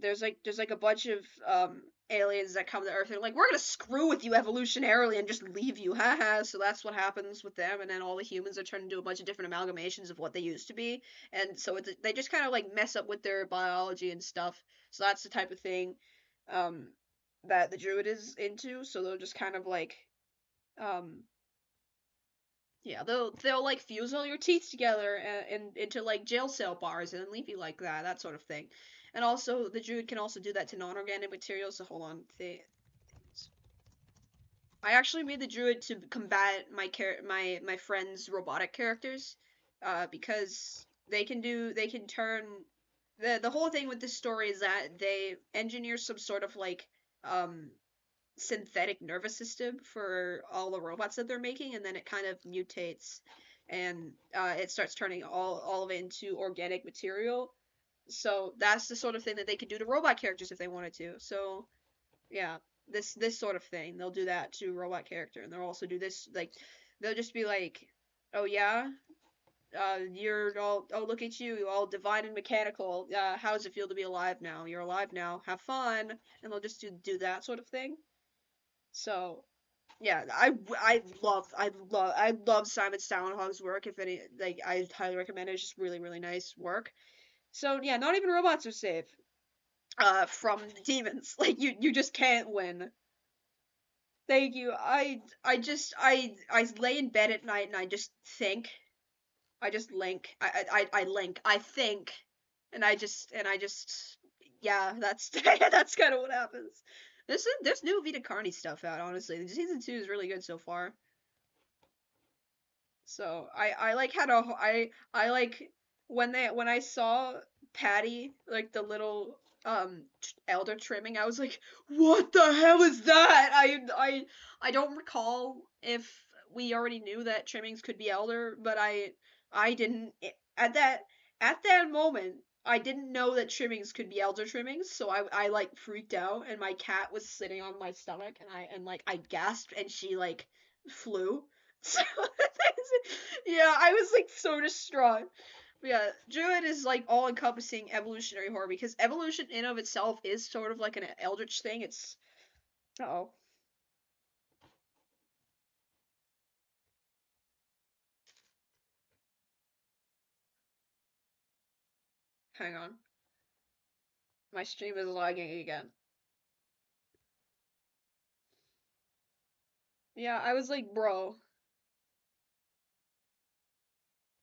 there's like a bunch of aliens that come to Earth and are like, we're gonna screw with you evolutionarily and just leave you, haha. So that's what happens with them, and then all the humans are turned into a bunch of different amalgamations of what they used to be, and so they just kind of like mess up with their biology and stuff. So that's the type of thing um, that the druid is into. So they'll just kind of like um, yeah, they'll like fuse all your teeth together and into like jail cell bars and then leave you like that sort of thing. And also, the druid can also do that to non-organic materials. So hold on, I actually made the druid to combat my friend's robotic characters, because they can turn the whole thing with this story is that they engineer some sort of like um synthetic nervous system for all the robots that they're making, and then it kind of mutates, and it starts turning all of it into organic material. So that's the sort of thing that they could do to robot characters if they wanted to. So yeah, this sort of thing, they'll do that to robot character, and they'll also do this like they'll just be like, oh yeah. You're all, oh, look at you, all divine and mechanical. How does it feel to be alive now? You're alive now. Have fun. And they'll just do that sort of thing. So yeah, I love Simon Stallonhog's work. If any, like, I highly recommend it. It's just really really nice work. So yeah, not even robots are safe from demons. Like you just can't win. Thank you. I lay in bed at night and I just think. I just link. I link. I think, and I just yeah. That's that's kind of what happens. There's new Vita Carney stuff out. Honestly, season 2 is really good so far. So I like had a I like when I saw Patty, like the little elder trimming. I was like, what the hell is that? I don't recall if we already knew that trimmings could be elder, but I didn't at that moment. I didn't know that trimmings could be elder trimmings, so I like freaked out, and my cat was sitting on my stomach, and I gasped, and she like flew. So yeah, I was like so distraught. But yeah, Druid is like all encompassing evolutionary horror because evolution in of itself is sort of like an eldritch thing. It's oh, hang on, my stream is lagging again. Yeah, I was like, bro.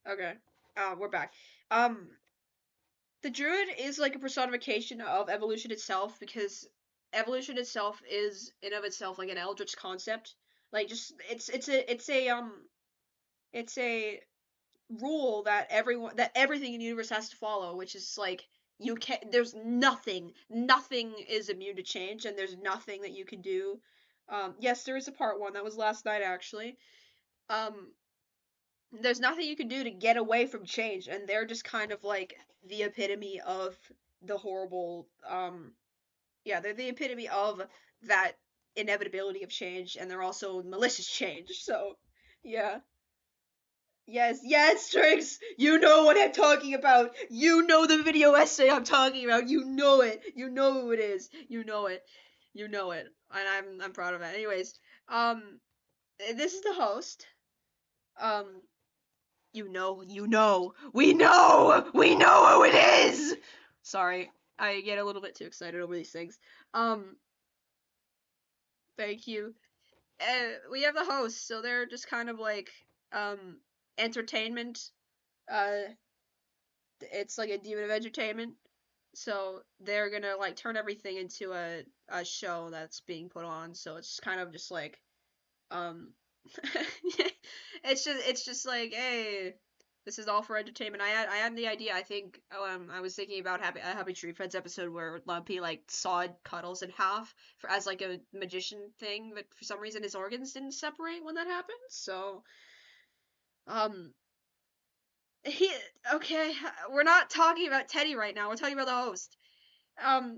Okay, we're back. Um, the Druid is like a personification of evolution itself because evolution itself is in of itself like an eldritch concept. Like just it's a rule that everything in the universe has to follow, which is like you can there's nothing is immune to change, and there's nothing that you can do. Yes, there is a part one that was last night actually. Um, there's nothing you can do to get away from change, and they're just kind of like the epitome of the horrible. Yeah, they're the epitome of that inevitability of change, and they're also malicious change. So, yeah. Yes, yes, Trix! You know what I'm talking about! You know the video essay I'm talking about! You know it! You know who it is! You know it! You know it. And I'm proud of it. Anyways, this is the host. Um, we know who it is! Sorry, I get a little bit too excited over these things. Um, thank you. We have the host, so they're just kind of like, entertainment. Uh, it's like a demon of entertainment. So they're gonna like turn everything into a show that's being put on. So it's kind of just like um it's just like, hey, this is all for entertainment. I had the idea. I think I was thinking about Happy Tree Friends episode where Lumpy like sawed Cuddles in half for as like a magician thing, but for some reason his organs didn't separate when that happened. So um he okay, we're not talking about Teddy right now. We're talking about the host.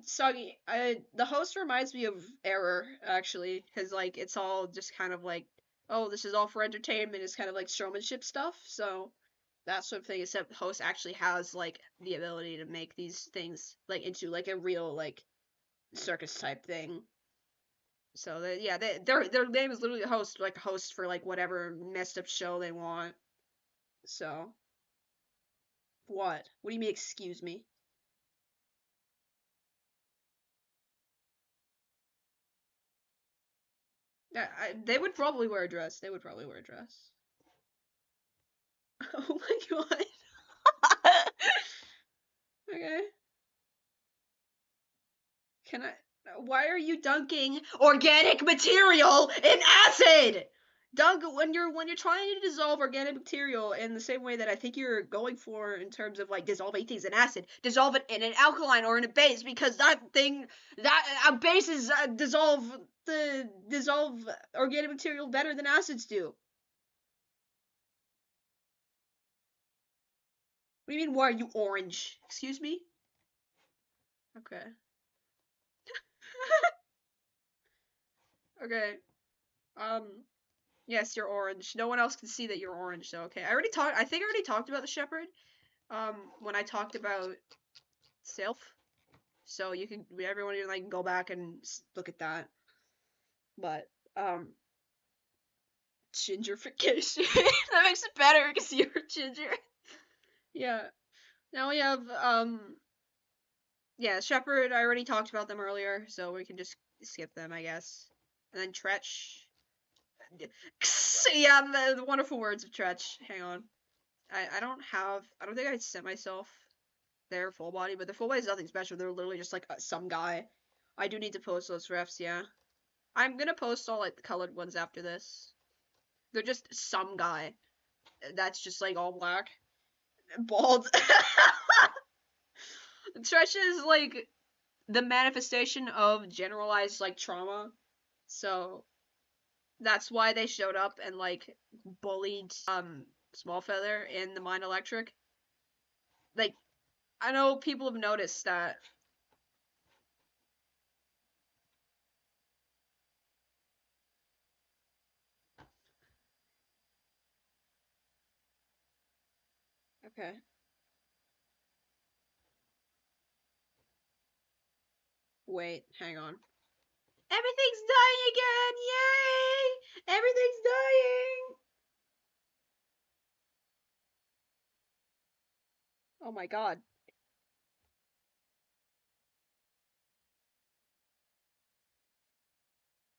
Soggy, the host reminds me of Error actually, because like it's all just kind of like, oh, this is all for entertainment. It's kind of like showmanship stuff. So that sort of thing. Except the host actually has like the ability to make these things like into like a real like circus type thing. So yeah, their name is literally a host, like a host for like whatever messed up show they want. So what? What do you mean? Excuse me? They would probably wear a dress. They would probably wear a dress. Oh my god. Okay. Can I? Why are you dunking organic material in acid? Dunk when you're trying to dissolve organic material in the same way that I think you're going for in terms of like dissolving things in acid, dissolve it in an alkaline or in a base because that bases dissolve organic material better than acids do. What do you mean? Why are you orange? Excuse me. Okay. Okay. Um. Yes, you're orange. No one else can see that you're orange, so okay. I think I already talked about the shepherd, when I talked about Sylph. So you can, everyone can like go back and look at that. But, gingerification. That makes it better because you're ginger. Yeah. Now we have, yeah, shepherd, I already talked about them earlier, so we can just skip them, I guess. And then Tretch. Yeah, the wonderful words of Tretch. Hang on. I don't think I sent myself their full body, but their full body is nothing special. They're literally just like some guy. I do need to post those refs, yeah. I'm gonna post all like the colored ones after this. They're just some guy. That's just like all black. Bald. Tretch is like the manifestation of generalized like trauma. So that's why they showed up and like bullied Small Feather in the Mind Electric. Like I know people have noticed that. Okay. Wait, hang on. Everything's dying again! Yay! Everything's dying! Oh my god.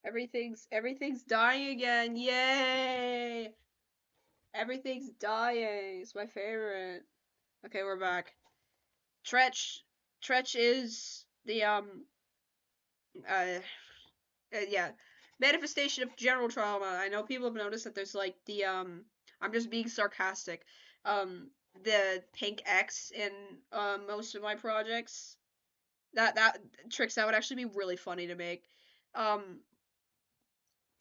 Everything's dying again. Yay! Everything's dying. It's my favorite. Okay, we're back. Tretch Tretch is the uh, yeah, manifestation of general trauma. I know people have noticed that there's like the I'm just being sarcastic. The pink X in most of my projects. That tricks that would actually be really funny to make. Um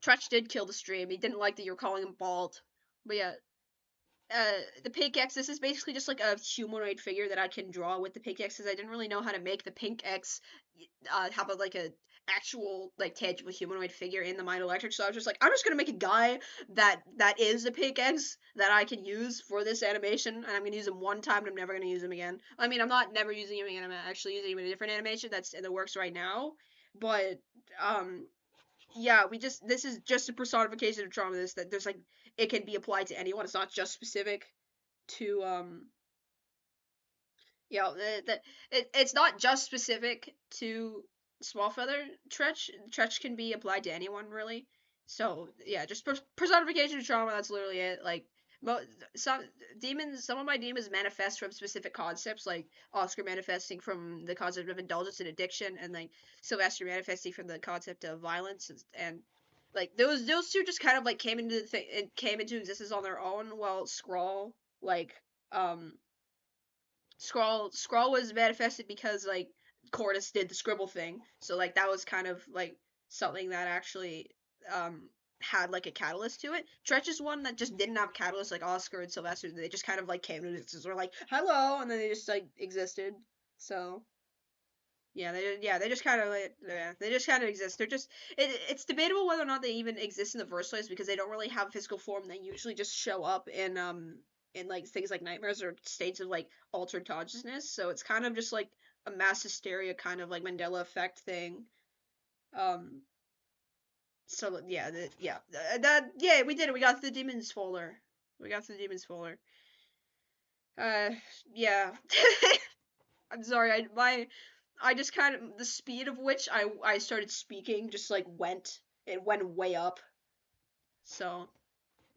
Tretch did kill the stream. He didn't like that you're calling him bald. But yeah, the pink X, this is basically just like a humanoid figure that I can draw with the pink X because I didn't really know how to make the pink X have a actual like tangible humanoid figure in the Mind Electric. So I was just like, I'm just gonna make a guy that is a pink X that I can use for this animation, and I'm gonna use him one time and I'm never gonna use him again. I mean, I'm not never using him again. I'm actually using him in a different animation that's in the works right now. But um yeah, this is just a personification of trauma. This that there's like it can be applied to anyone. It's not just specific to it's not just specific to Small Feather. Tretch can be applied to anyone really. So yeah, just personification of trauma. That's literally it. Like mo- some some of my demons manifest from specific concepts, like Oscar manifesting from the concept of indulgence and addiction, and like Sylvester manifesting from the concept of violence, and like those two just kind of like came into came into existence on their own, while Scrawl like um Scrawl was manifested because like Cordis did the scribble thing. So like that was kind of like something that actually um had like a catalyst to it. Tretch is one that just didn't have a catalyst like Oscar and Sylvester. They just kind of like came to existence. Were like hello, and then they just like existed. So they just kind of like they just kind of exist. They're just it's debatable whether or not they even exist in the first place because they don't really have a physical form. They usually just show up in like things like nightmares or states of like altered consciousness. So it's kind of just like a mass hysteria kind of like Mandela effect thing. Um. So yeah, yeah we did it. We got the demons folder. We got the demons folder. Uh yeah. I'm sorry. I just kind of the speed of which I started speaking just like it went way up. So,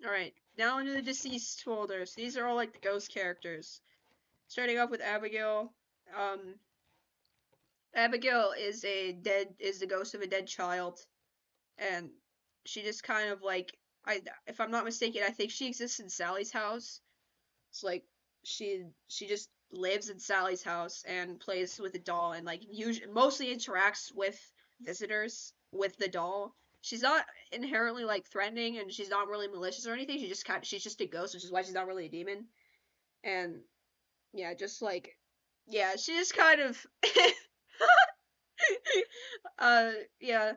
all right, now into the deceased folders. These are all like the ghost characters. Starting off with Abigail. Um, Abigail is the ghost of a dead child, and she just kind of like if I'm not mistaken, I think she exists in Sally's house. It's like she just lives in Sally's house and plays with the doll and like usually mostly interacts with visitors with the doll. She's not inherently like threatening and she's not really malicious or anything. She's just a ghost, which is why she's not really a demon. And yeah, just like yeah, she just kind of uh yeah,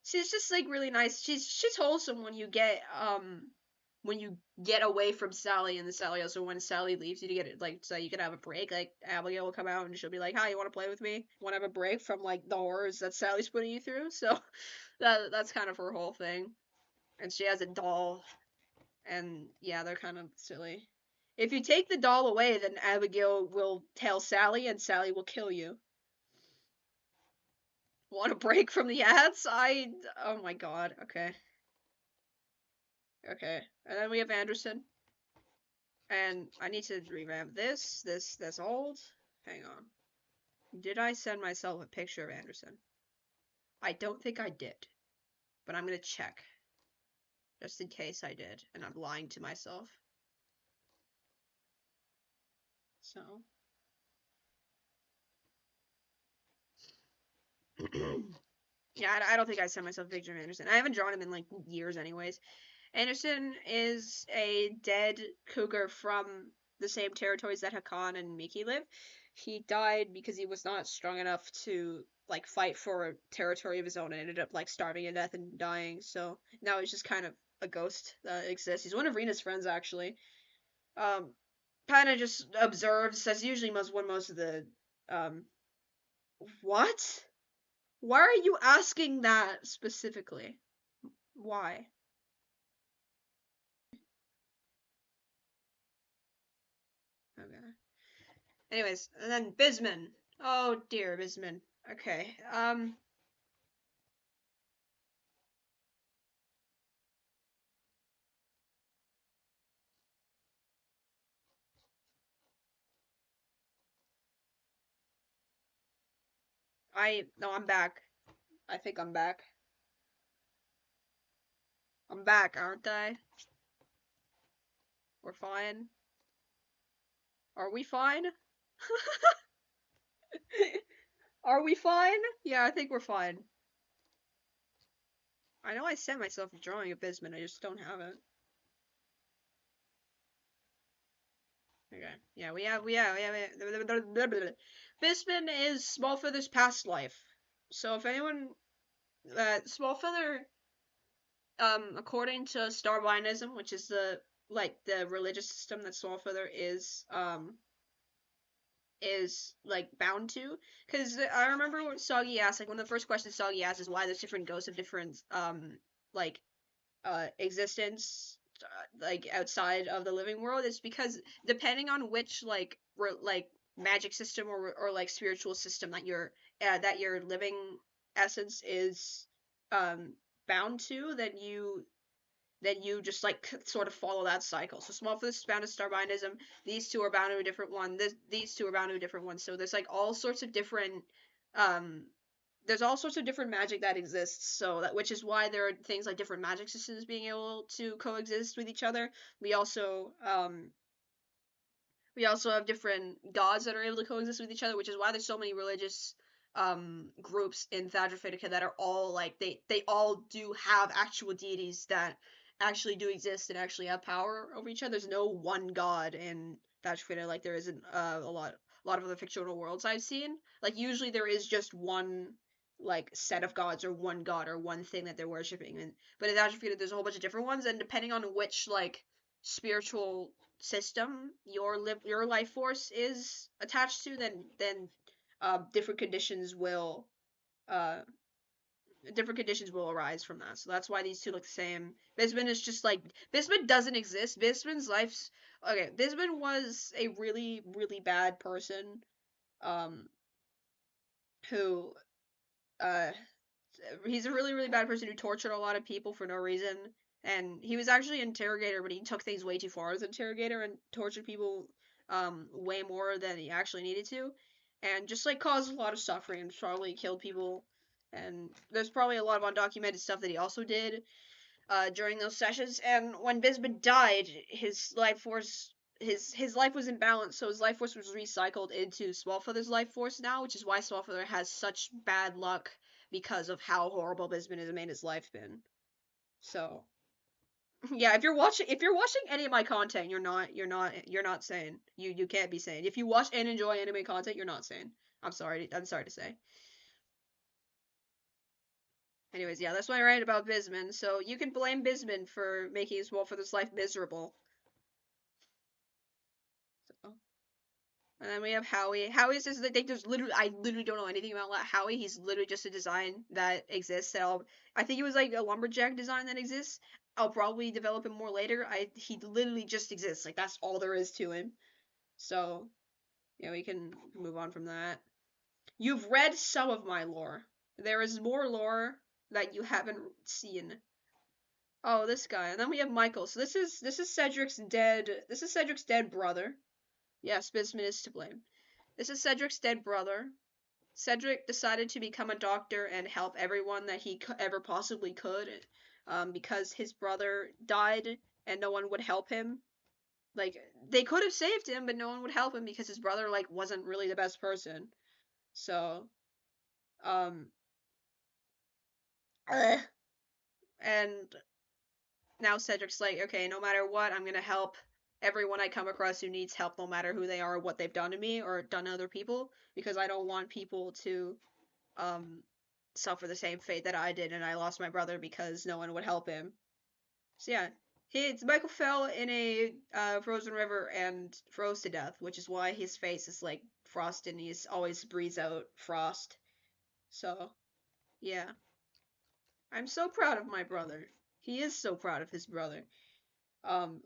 she's just like really nice. She's wholesome when you get away from Sally and the Sally house. So when Sally leaves you to get it like so you can have a break, like Abigail will come out and she'll be like, "Hi, you want to play with me? Want to have a break from like the horrors that Sally's putting you through?" So that's kind of her whole thing. And she has a doll, and yeah, they're kind of silly. If you take the doll away, then Abigail will tell Sally, and Sally will kill you. Want a break from the ads? Oh my god. Okay. Okay. And then we have Anderson. And I need to revamp that's old. Hang on. Did I send myself a picture of Anderson? I don't think I did. But I'm gonna check. Just in case I did, and I'm lying to myself. So. Yeah, I don't think I sent myself a picture of Anderson. I haven't drawn him in like years, anyways. Anderson is a dead cougar from the same territories that Hakan and Miki live. He died because he was not strong enough to like fight for a territory of his own and ended up like starving to death and dying. So now he's just kind of a ghost that exists. He's one of Rena's friends actually. Um, kind of just observes. That's usually most of the what? Why are you asking that specifically? Why? Okay. Anyways, and then Bisman. Oh dear, Bisman. Okay. No, I'm back. I think I'm back. I'm back, aren't I? We're fine. Are we fine? Are we fine? Yeah, I think we're fine. I know I sent myself a drawing of Bisman, I just don't have it. Okay. Yeah, Bisman is Smallfeather's past life. So if anyone, Smallfeather, according to Starblinism, which is the religious system that Smallfeather is like bound to, because I remember what Soggy asked, like one of the first questions Soggy asked is why there's different ghosts of different like existence like outside of the living world. It's because depending on which like magic system or like spiritual system that your living essence is um bound to, then you just like sort of follow that cycle. So Smallfoot is bound to Starbinism. These two are bound to a different one. These two are bound to a different one. So there's like all sorts of different um there's all sorts of different magic that exists. So that which is why there are things like different magic systems being able to coexist with each other. We also have different gods that are able to coexist with each other, which is why there's so many religious groups in Thadra that are all like they all do have actual deities that actually do exist and actually have power over each other. There's no one god in Thadra like there isn't a lot of other fictional worlds I've seen. Like usually there is just one like set of gods or one god or one thing that they're worshiping. And but in Thadra there's a whole bunch of different ones, and depending on which like spiritual system your life force is attached to, then different conditions will uh arise from that. So that's why these two look the same. Bisman is just like Bisman doesn't exist. Bisman's life's okay. Bisman was a really bad person, um, who uh he's a really bad person who tortured a lot of people for no reason. And he was actually an interrogator, but he took things way too far as an interrogator and tortured people way more than he actually needed to, and just like caused a lot of suffering and probably killed people. And there's probably a lot of undocumented stuff that he also did during those sessions. And when Bismuth died, his life force his life was imbalanced, so his life force was recycled into Smallfeather's life force now, which is why Smallfeather has such bad luck because of how horrible Bismuth has made his life been. So yeah, if you're watching any of my content, you're not sane. You can't be sane. If you watch and enjoy anime content, you're not sane. I'm sorry to say. Anyways, yeah, that's what I write about Bisman. So you can blame Bisman for making his Smallfeather's life miserable. So. And then we have Howie. Howie's just like there's literally I literally don't know anything about Howie. He's literally just a design that exists. I think it was like a lumberjack design that exists. I'll probably develop him more later. He literally just exists. Like that's all there is to him. So yeah, we can move on from that. You've read some of my lore. There is more lore that you haven't seen. Oh, this guy. And then we have Michael. So this is Cedric's dead brother. Yes, Bismuth is to blame. This is Cedric's dead brother. Cedric decided to become a doctor and help everyone that he ever possibly could, because his brother died and no one would help him. Like they could have saved him, but no one would help him because his brother like wasn't really the best person. So, um, Ugh. And now Cedric's like, okay, no matter what, I'm gonna help everyone I come across who needs help, no matter who they are, or what they've done to me or done to other people, because I don't want people to um suffer the same fate that I did, and I lost my brother because no one would help him. So yeah, Michael fell in a frozen river and froze to death, which is why his face is like frosted and he's always breathes out frost. So yeah, I'm so proud of my brother. He is so proud of his brother. Um,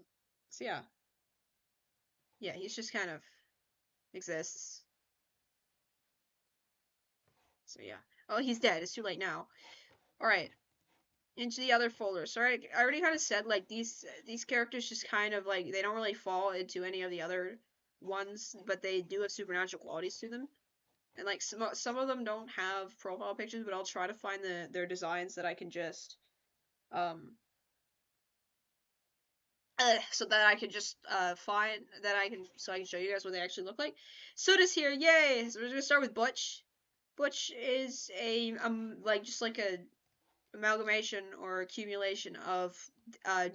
so yeah, he's just kind of exists. So yeah. Oh, he's dead. It's too late now. All right, into the other folders. So I already kind of said like these characters just kind of like they don't really fall into any of the other ones, but they do have supernatural qualities to them. And like some of them don't have profile pictures, but I'll try to find their designs that I can just um so that I can just find that I can so I can show you guys what they actually look like. So this here, yay! So we're gonna start with Butch. Butch is a like just like a amalgamation or accumulation of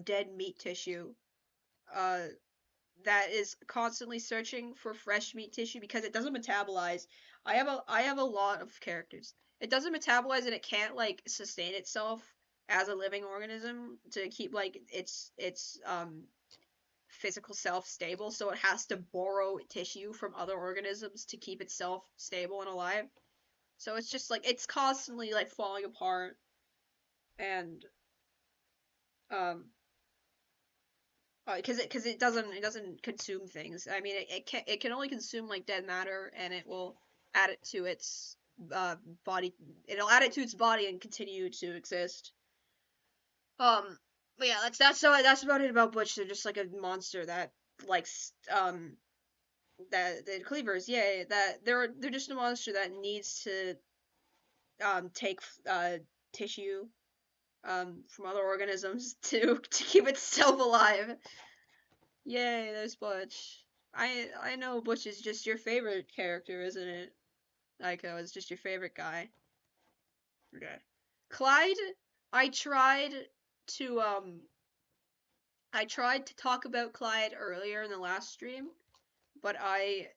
dead meat tissue uh that is constantly searching for fresh meat tissue because it doesn't metabolize. I have a lot of characters. It doesn't metabolize and it can't like sustain itself as a living organism to keep like its physical self stable, so it has to borrow tissue from other organisms to keep itself stable and alive. So it's just like it's constantly like falling apart and um because it doesn't consume things. I mean, it can only consume like dead matter, and it will add it to its uh body. It'll add it to its body and continue to exist. But yeah, that's about it about Butch. They're just like a monster that likes that the cleavers. Yeah, that they're just a monster that needs to take tissue from other organisms to keep itself alive. Yay, there's Butch. I know Butch is just your favorite character, isn't it? Ico is just your favorite guy. Okay. Clyde, I tried to I tried to talk about Clyde earlier in the last stream, but I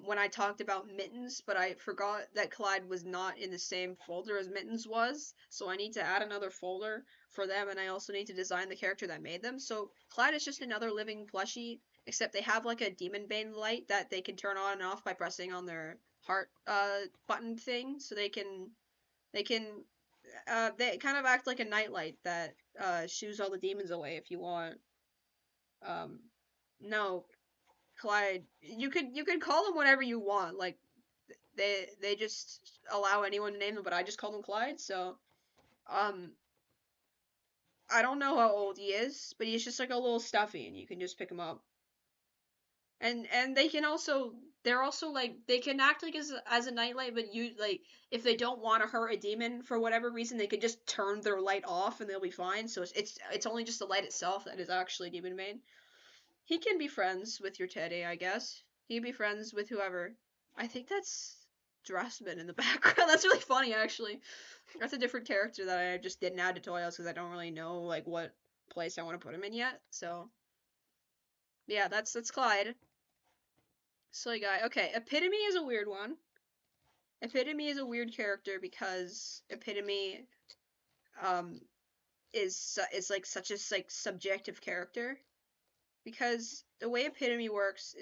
when I talked about Mittens, but I forgot that Clyde was not in the same folder as Mittens was, so I need to add another folder for them, and I also need to design the character that made them. So Clyde is just another living plushie, except they have like a Demon Bane light that they can turn on and off by pressing on their heart button thing, so they can they kind of act like a nightlight that shoos all the demons away if you want. Um, no, Clyde, you could call them whatever you want. Like they just allow anyone to name them, but I just call them Clyde. So um, I don't know how old he is, but he's just like a little stuffy, and you can just pick him up. And they can also they're also like they can act like as a nightlight, but you like if they don't want to hurt a demon for whatever reason, they could just turn their light off and they'll be fine. So it's only just the light itself that is actually demon main. He can be friends with your Teddy, I guess. He can be friends with whoever. I think that's Dressman in the background. That's really funny, actually. That's a different character that I just didn't add to Toyos because I don't really know like what place I want to put him in yet. So yeah, that's Clyde. Silly guy. Okay, Epitome is a weird one. Epitome is a weird character because Epitome um is like such a like subjective character because the way Epitome works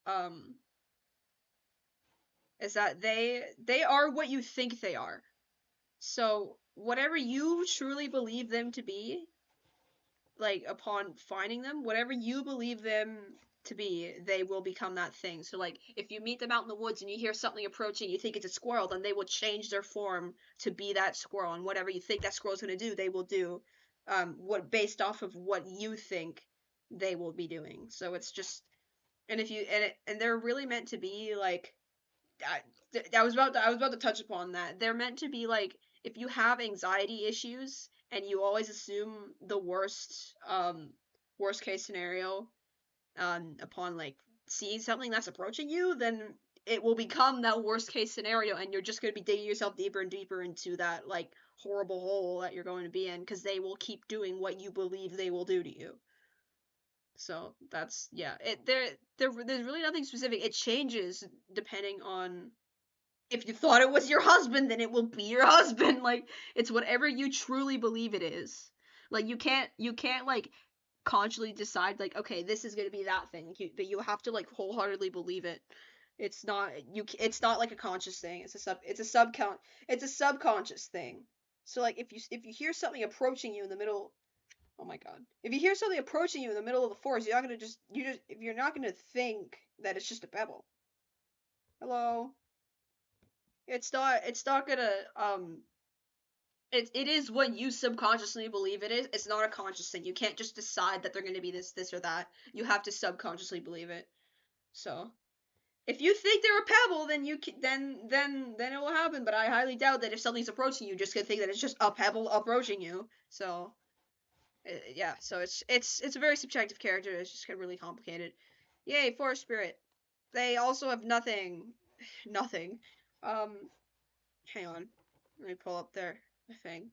um is that they are what you think they are. So whatever you truly believe them to be, like upon finding them, whatever you believe them to be, they will become that thing. So like if you meet them out in the woods and you hear something approaching, you think it's a squirrel, then they will change their form to be that squirrel, and whatever you think that squirrel's gonna do, they will do. What based off of what you think they will be doing. So it's just and if you and they're really meant to be like I was about to touch upon that. They're meant to be like if you have anxiety issues and you always assume the worst case scenario upon like seeing something that's approaching you, then it will become that worst case scenario, and you're just going to be digging yourself deeper and deeper into that like horrible hole that you're going to be in, because they will keep doing what you believe they will do to you. So that's, yeah. There's really nothing specific. It changes depending on, if you thought it was your husband, then it will be your husband. Like, it's whatever you truly believe it is. Like, you can't like consciously decide like, okay, this is gonna be that thing. But you have to like wholeheartedly believe it. It's not It's not like a conscious thing. It's a subconscious thing. So like, if you hear something approaching you in the middle, oh my god, if you hear something approaching you in the middle of the forest, you're not gonna think that it's just a pebble. Hello. It's not gonna it is what you subconsciously believe it is. It's not a conscious thing. You can't just decide that they're going to be this or that. You have to subconsciously believe it. So if you think they're a pebble, then then it will happen. But I highly doubt that if something's approaching you, you're just gonna think that it's just a pebble approaching you. So yeah, so it's a very subjective character. It's just really complicated. Yay, forest spirit. They also have nothing, nothing. Um, hang on, let me pull up their thing.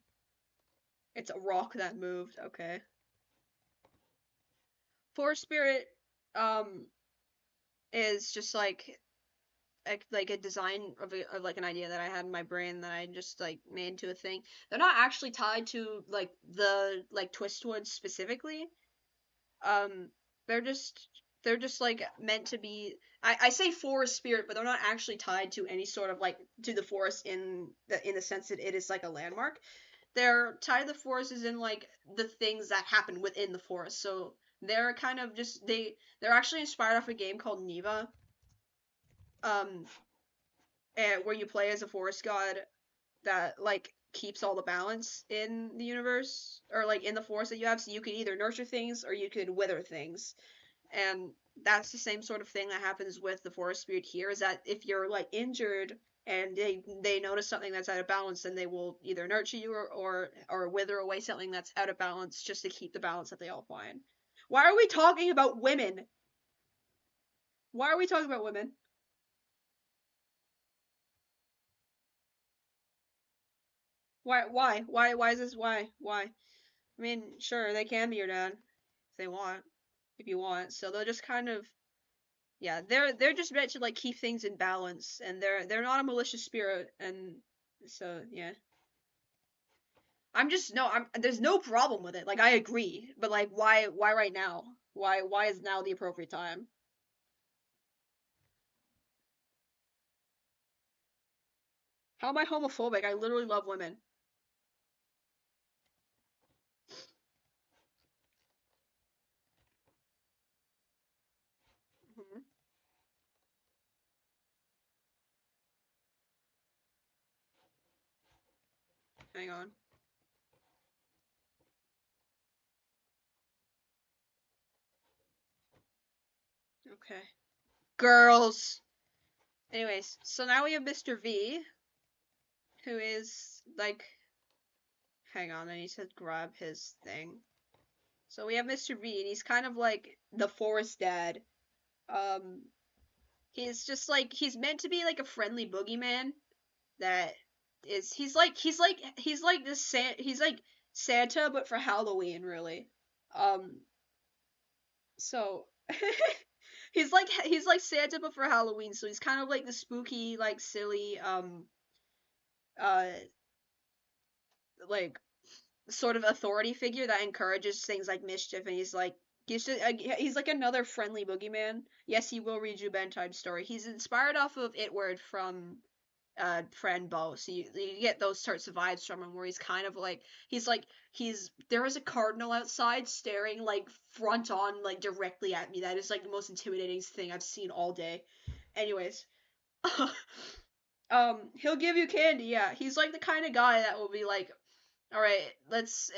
It's a rock that moved. Okay. Forest spirit, um, is just like a design of like an idea that I had in my brain that I just like made into a thing. They're not actually tied to like the like Twistwood specifically. Um, they're just they're just like meant to be. I say forest spirit, but they're not actually tied to any sort of like to the forest in the sense that it is like a landmark. They're tied to the forest is in like the things that happen within the forest. So they're kind of just they're actually inspired off a game called Neva, um, where you play as a forest god that like keeps all the balance in the universe or like in the forest that you have. So you could either nurture things or you could wither things, and that's the same sort of thing that happens with the forest spirit here. Is that if you're like injured and they notice something that's out of balance, then they will either nurture you or wither away something that's out of balance just to keep the balance that they all find. Why are we talking about women? Why are we talking about women? Why is this? Why? I mean, sure, they can be your dad if they want, if you want. So they'll just kind of, yeah, they're just meant to like keep things in balance, and they're not a malicious spirit, and so yeah. I'm just no, I'm there's no problem with it. Like I agree, but like why right now? Why is now the appropriate time? How am I homophobic? I literally love women. Hmm. Hang on. Okay. Girls. Anyways, so now we have Mr. V, who is like, hang on, I need to grab his thing. So we have Mr. V, and he's kind of like the forest dad. Um, he's just like he's meant to be like a friendly boogeyman that is he's like this he's like Santa but for Halloween really. Um, so he's like Santa but for Halloween. So he's kind of like the spooky like silly uh like sort of authority figure that encourages things like mischief, and he's like another friendly boogeyman. Yes, he will read you a bedtime story. He's inspired off of Itward from friend Bo, so you get those sorts of vibes from him, where he's kind of like he's there is a cardinal outside staring like front on like directly at me. That is like the most intimidating thing I've seen all day. Anyways, he'll give you candy. Yeah, he's like the kind of guy that will be like, all right, let's.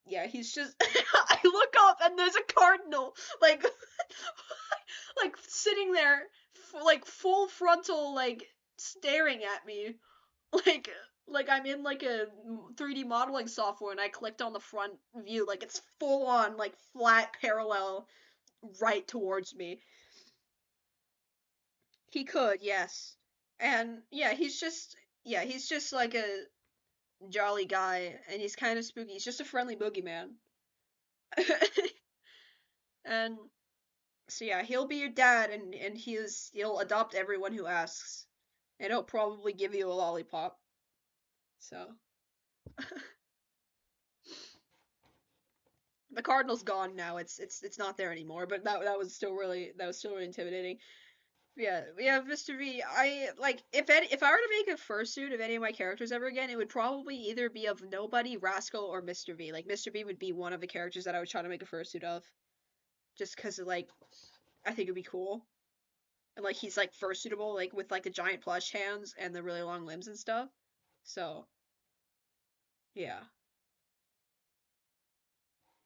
Yeah, he's just. I look up and there's a cardinal, like, like sitting there, like full frontal, like staring at me, like, like I'm in like a 3D modeling software, and I clicked on the front view, like it's full on, like flat parallel, right towards me. He could, yes. And he's just like a jolly guy, and he's kind of spooky. He's just a friendly boogeyman. And so yeah, he'll be your dad, and he'll adopt everyone who asks, and he'll probably give you a lollipop. So the cardinal's gone now. It's not there anymore. But that was still really intimidating. Yeah, we have Mr. V. I like if I were to make a fursuit of any of my characters ever again, it would probably either be of Nobody, Rascal, or Mr. V. Like Mr. V would be one of the characters that I would try to make a fursuit of, just because like I think it'd be cool. And like he's like fursuitable, like with like the giant plush hands and the really long limbs and stuff. So yeah,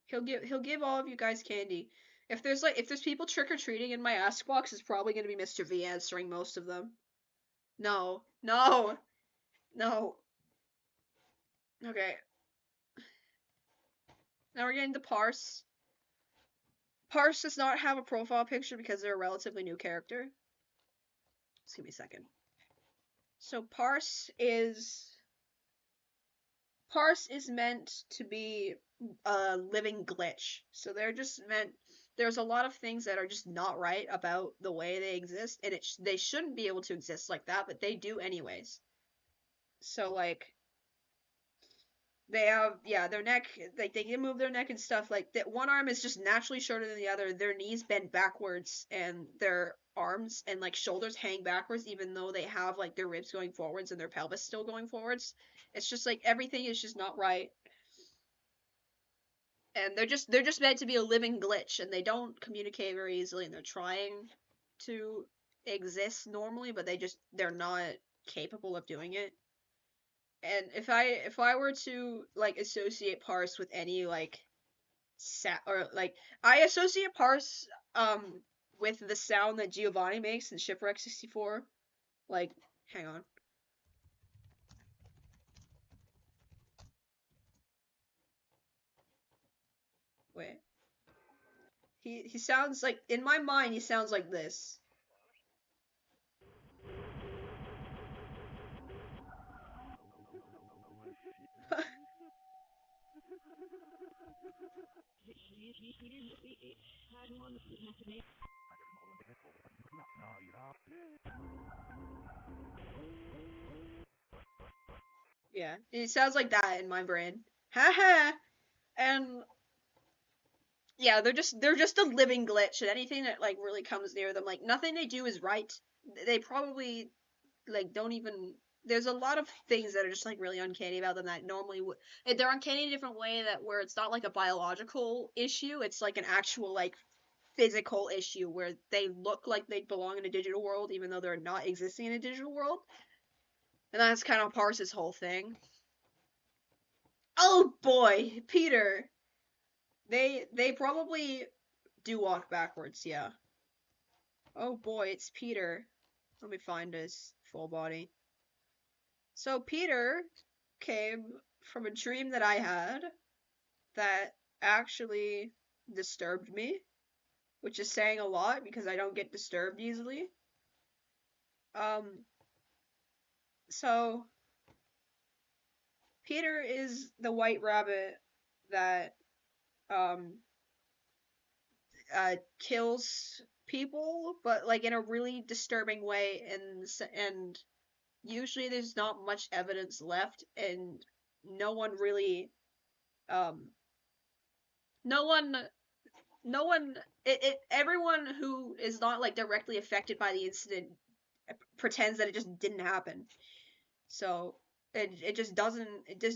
he'll give all of you guys candy. If there's people trick or treating in my ask box, it's probably gonna be Mr. V answering most of them. No, no, no. Okay, now we're getting to Parse. Parse does not have a profile picture because they're a relatively new character. Just give me a second. So Parse is meant to be a living glitch. So they're just meant. There's a lot of things that are just not right about the way they exist, and they shouldn't be able to exist like that, but they do anyways. So like they have their neck, like they can move their neck and stuff. Like that one arm is just naturally shorter than the other. Their knees bend backwards, and their arms and like shoulders hang backwards, even though they have like their ribs going forwards and their pelvis still going forwards. It's just like everything is just not right, and they're just meant to be a living glitch, and they don't communicate very easily, and they're trying to exist normally, but they're not capable of doing it. And if I were to like associate parse with any like or like I associate parse with the sound that Giovanni makes in Shipwreck 64. Like, hang on. Wait. He sounds like in my mind he sounds like this. Yeah. It sounds like that in my brain. Haha. And yeah, they're just a living glitch, and anything that like really comes near them, like nothing they do is right. They probably like don't even. There's a lot of things that are just like really uncanny about them that normally would. They're uncanny in a different way that where it's not like a biological issue, it's like an actual like physical issue where they look like they belong in a digital world even though they're not existing in a digital world. And that's kind of Parse's whole thing. Oh boy, Peter. They probably do walk backwards, yeah. Oh boy, it's Peter. Let me find his full body. So Peter came from a dream that I had that actually disturbed me, which is saying a lot because I don't get disturbed easily. Um, so Peter is the white rabbit that um kills people, but like in a really disturbing way, and usually there's not much evidence left, and no one really um no one no one everyone who is not like directly affected by the incident pretends that it just didn't happen. So it just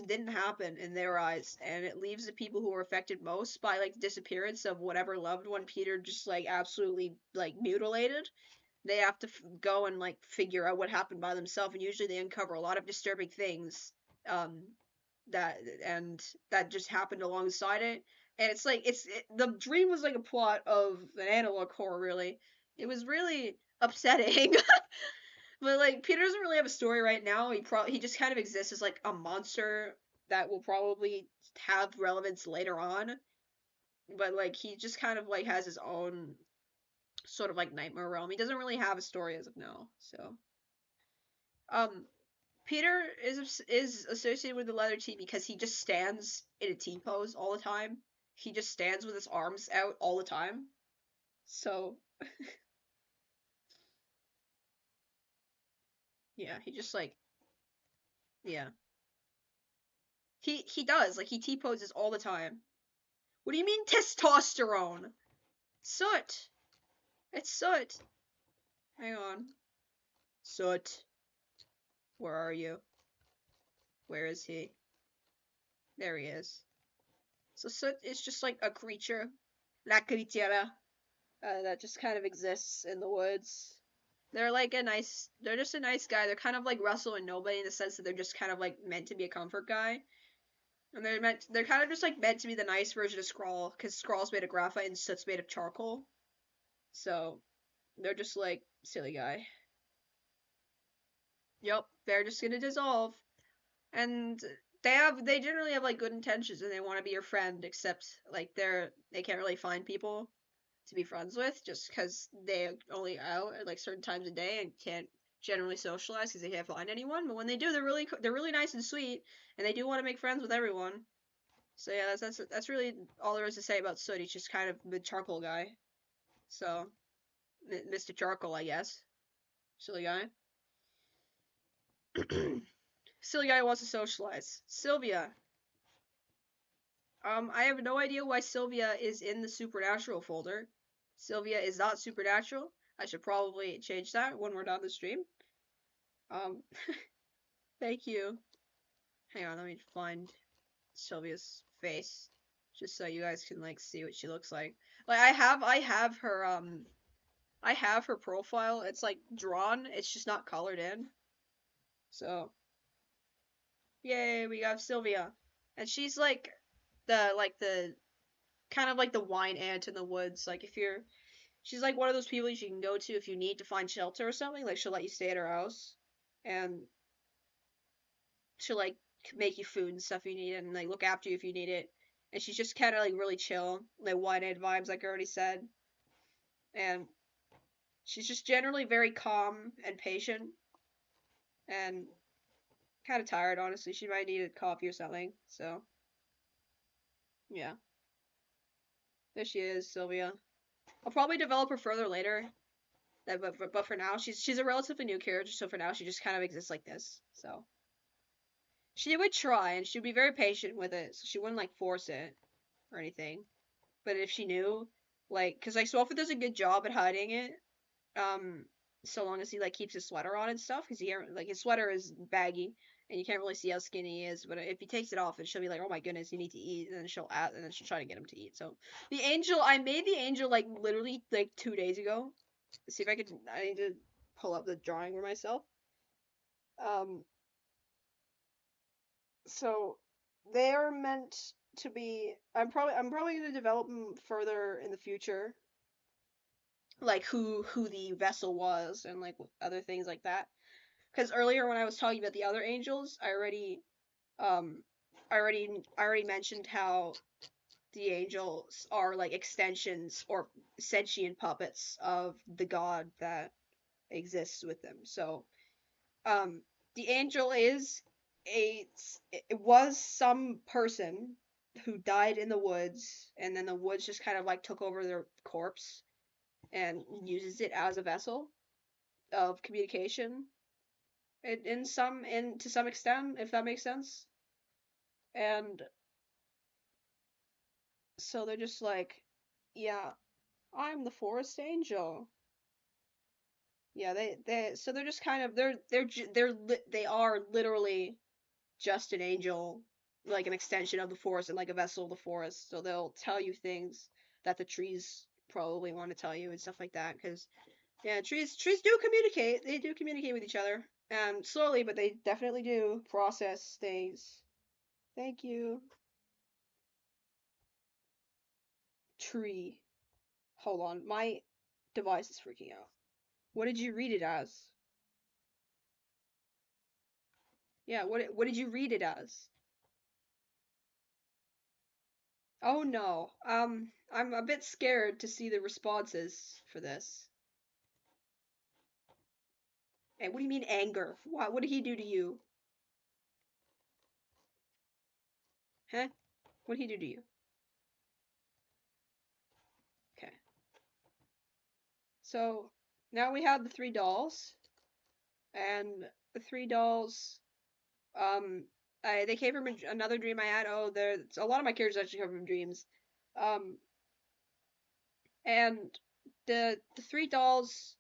didn't happen in their eyes, and it leaves the people who are affected most by like the disappearance of whatever loved one Peter just like absolutely like mutilated. They have to go and like figure out what happened by themselves, and usually they uncover a lot of disturbing things um that and that just happened alongside it. And it's like the dream was like a plot of an analog horror, really. It was really upsetting. But like Peter doesn't really have a story right now. He just kind of exists as like a monster that will probably have relevance later on. But like he just kind of like has his own sort of like nightmare realm. He doesn't really have a story as of now. So, um, Peter is associated with the letter T because he just stands in a T pose all the time. He just stands with his arms out all the time. So, yeah, he just like yeah. He does. Like he T poses all the time. What do you mean testosterone? Soot. It's Soot. Hang on. Soot. Where are you? Where is he? There he is. So Soot is just like a creature. La critiera. That just kind of exists in the woods. They're just a nice guy. They're kind of like Russell and Nobody in the sense that they're just kind of like meant to be a comfort guy. And they're kind of just like meant to be the nice version of Skrull, because Skrull's made of graphite and Soot's made of charcoal. So, they're just like, silly guy. Yep, they're just gonna dissolve. And they generally have like good intentions and they want to be your friend, except like they can't really find people to be friends with just because they only out at like certain times of day and can't generally socialize because they can't find anyone. But when they do, they're really nice and sweet, and they do want to make friends with everyone. So yeah, that's really all there is to say about Soot. He's just kind of the charcoal guy. So Mr. Charcoal, I guess. Silly guy. Silly guy who wants to socialize. Sylvia. I have no idea why Sylvia is in the supernatural folder. Sylvia is not supernatural. I should probably change that when we're done the stream. Um, thank you. Hang on, let me find Sylvia's face, just so you guys can like see what she looks like. Like I have her profile. It's like drawn. It's just not colored in. So, yay, we got Sylvia, and she's like the kind of like the wine ant in the woods. Like if you're she's like one of those people you can go to if you need to find shelter or something. Like she'll let you stay at her house, and she'll like make you food and stuff you need, and like look after you if you need it. And she's just kind of like really chill, like wide-eyed vibes, like I already said. And she's just generally very calm and patient, and kind of tired, honestly. She might need a coffee or something. So yeah, there she is, Sylvia. I'll probably develop her further later. But for now, she's a relatively new character, so for now she just kind of exists like this. So she would try, and she'd be very patient with it, so she wouldn't like force it or anything. But if she knew, like, because like Swelford does a good job at hiding it, um, so long as he like keeps his sweater on and stuff, because he like his sweater is baggy and you can't really see how skinny he is. But if he takes it off, and she'll be like, "Oh my goodness, you need to eat," and then she'll try to get him to eat. So the angel, I made the angel like literally like 2 days ago. Let's see if I could. I need to pull up the drawing for myself. Um, so they're meant to be. I'm probably gonna develop them further in the future, like who the vessel was and like other things like that. Because earlier when I was talking about the other angels, um I already mentioned how the angels are like extensions or sentient puppets of the god that exists with them. So um the angel is a it was some person who died in the woods, and then the woods just kind of like took over their corpse and uses it as a vessel of communication in to some extent, if that makes sense. And so they're just like, yeah, I'm the forest angel. Yeah, so they're just kind of they are literally just an angel, like an extension of the forest and like a vessel of the forest. So they'll tell you things that the trees probably want to tell you and stuff like that. Because yeah, trees do communicate. They do communicate with each other, slowly, but they definitely do process things. Thank you. Tree. Hold on, my device is freaking out. What did you read it as? Yeah, what did you read it as? Oh no. I'm a bit scared to see the responses for this. Hey, what do you mean anger? What did he do to you? Huh? What did he do to you? Okay. So now we have the three dolls, and the three dolls, um, they came from another dream I had. Oh, there's a lot of my characters actually come from dreams. Um, and the three dolls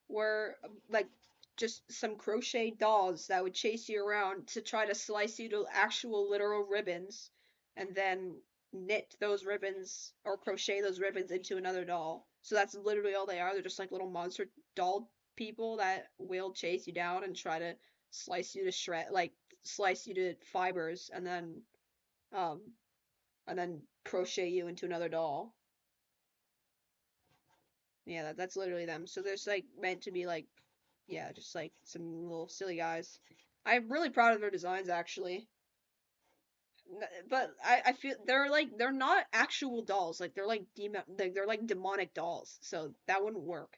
were like just some crochet dolls that would chase you around to try to slice you to actual literal ribbons, and then knit those ribbons or crochet those ribbons into another doll. So that's literally all they are. They're just like little monster doll people that will chase you down and try to slice you to slice you to fibers, um and then crochet you into another doll. Yeah, that's literally them. So there's like meant to be like, yeah, just like some little silly guys. I'm really proud of their designs actually. But I feel they're not actual dolls. Like they're like demonic dolls. So that wouldn't work.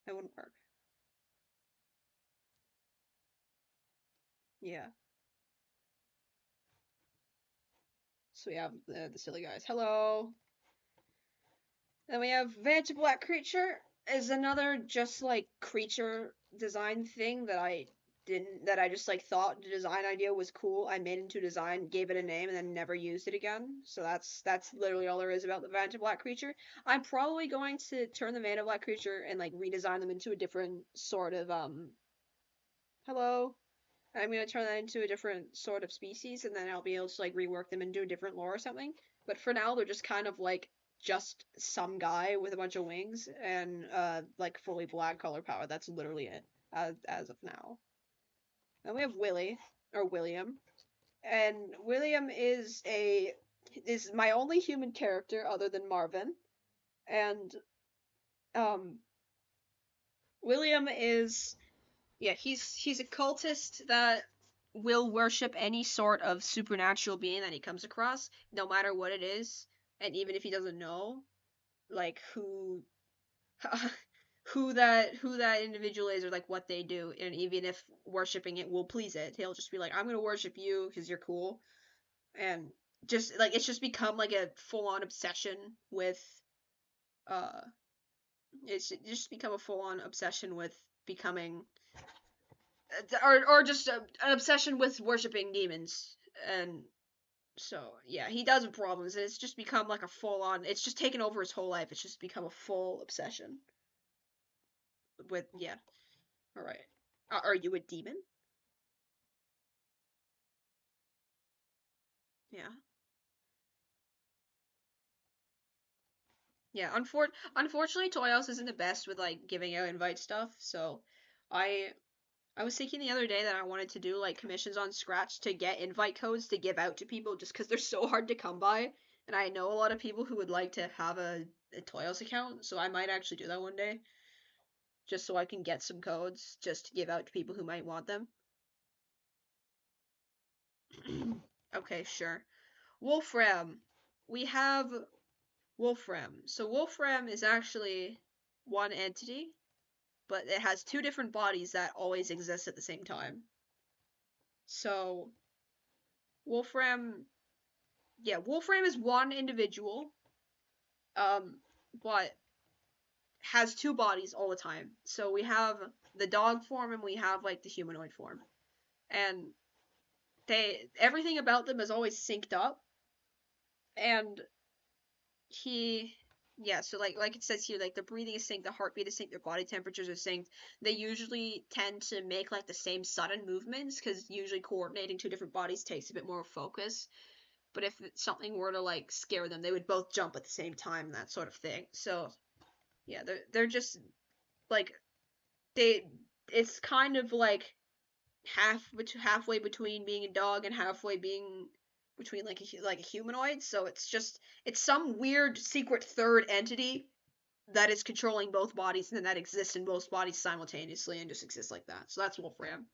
That wouldn't work. Yeah. So we have the silly guys. Hello. Then we have Vantage Black Creature is another just like creature design thing that I just like thought the design idea was cool. I made into design, gave it a name, and then never used it again. So that's literally all there is about the Vantage Black Creature. I'm probably going to turn the Vantage Black Creature and like redesign them into a different sort of hello. I'm gonna turn that into a different sort of species, and then I'll be able to like rework them into a different lore or something. But for now, they're just kind of like just some guy with a bunch of wings and like fully black color power. That's literally it as of now. Then we have Willie or William, and William is my only human character other than Marvin, and um William is yeah, he's a cultist that will worship any sort of supernatural being that he comes across, no matter what it is, and even if he doesn't know like who that individual is or like what they do, and even if worshiping it will please it, he'll just be like, I'm gonna worship you because you're cool, and just like it's just become like a full on obsession with uh it's just become a full on obsession with becoming or just an obsession with worshiping demons. And so yeah, he does have problems, and it's just become like a full on. It's just taken over his whole life. It's just become a full obsession with yeah. All right, are you a demon? Yeah, yeah. Unfortunately, Toy House isn't the best with like giving out invite stuff. So I I was thinking the other day that I wanted to do like commissions on Scratch to get invite codes to give out to people just because they're so hard to come by. And I know a lot of people who would like to have a Toyos account, so I might actually do that one day just so I can get some codes just to give out to people who might want them. Okay, sure. Wolfram. We have Wolfram. So Wolfram is actually one entity, but it has two different bodies that always exist at the same time. So Wolfram yeah, Wolfram is one individual, um, but has two bodies all the time. So we have the dog form and we have like the humanoid form, and they everything about them is always synced up. And he, yeah, so like it says here, like the breathing is synced, the heartbeat is synced, their body temperatures are synced. They usually tend to make like the same sudden movements because usually coordinating two different bodies takes a bit more focus. But if something were to like scare them, they would both jump at the same time, that sort of thing. So yeah, they're just like they. It's kind of like halfway between being a dog and halfway being between like a humanoid. So it's some weird secret third entity that is controlling both bodies and that exists in both bodies simultaneously and just exists like that. So that's Wolfram.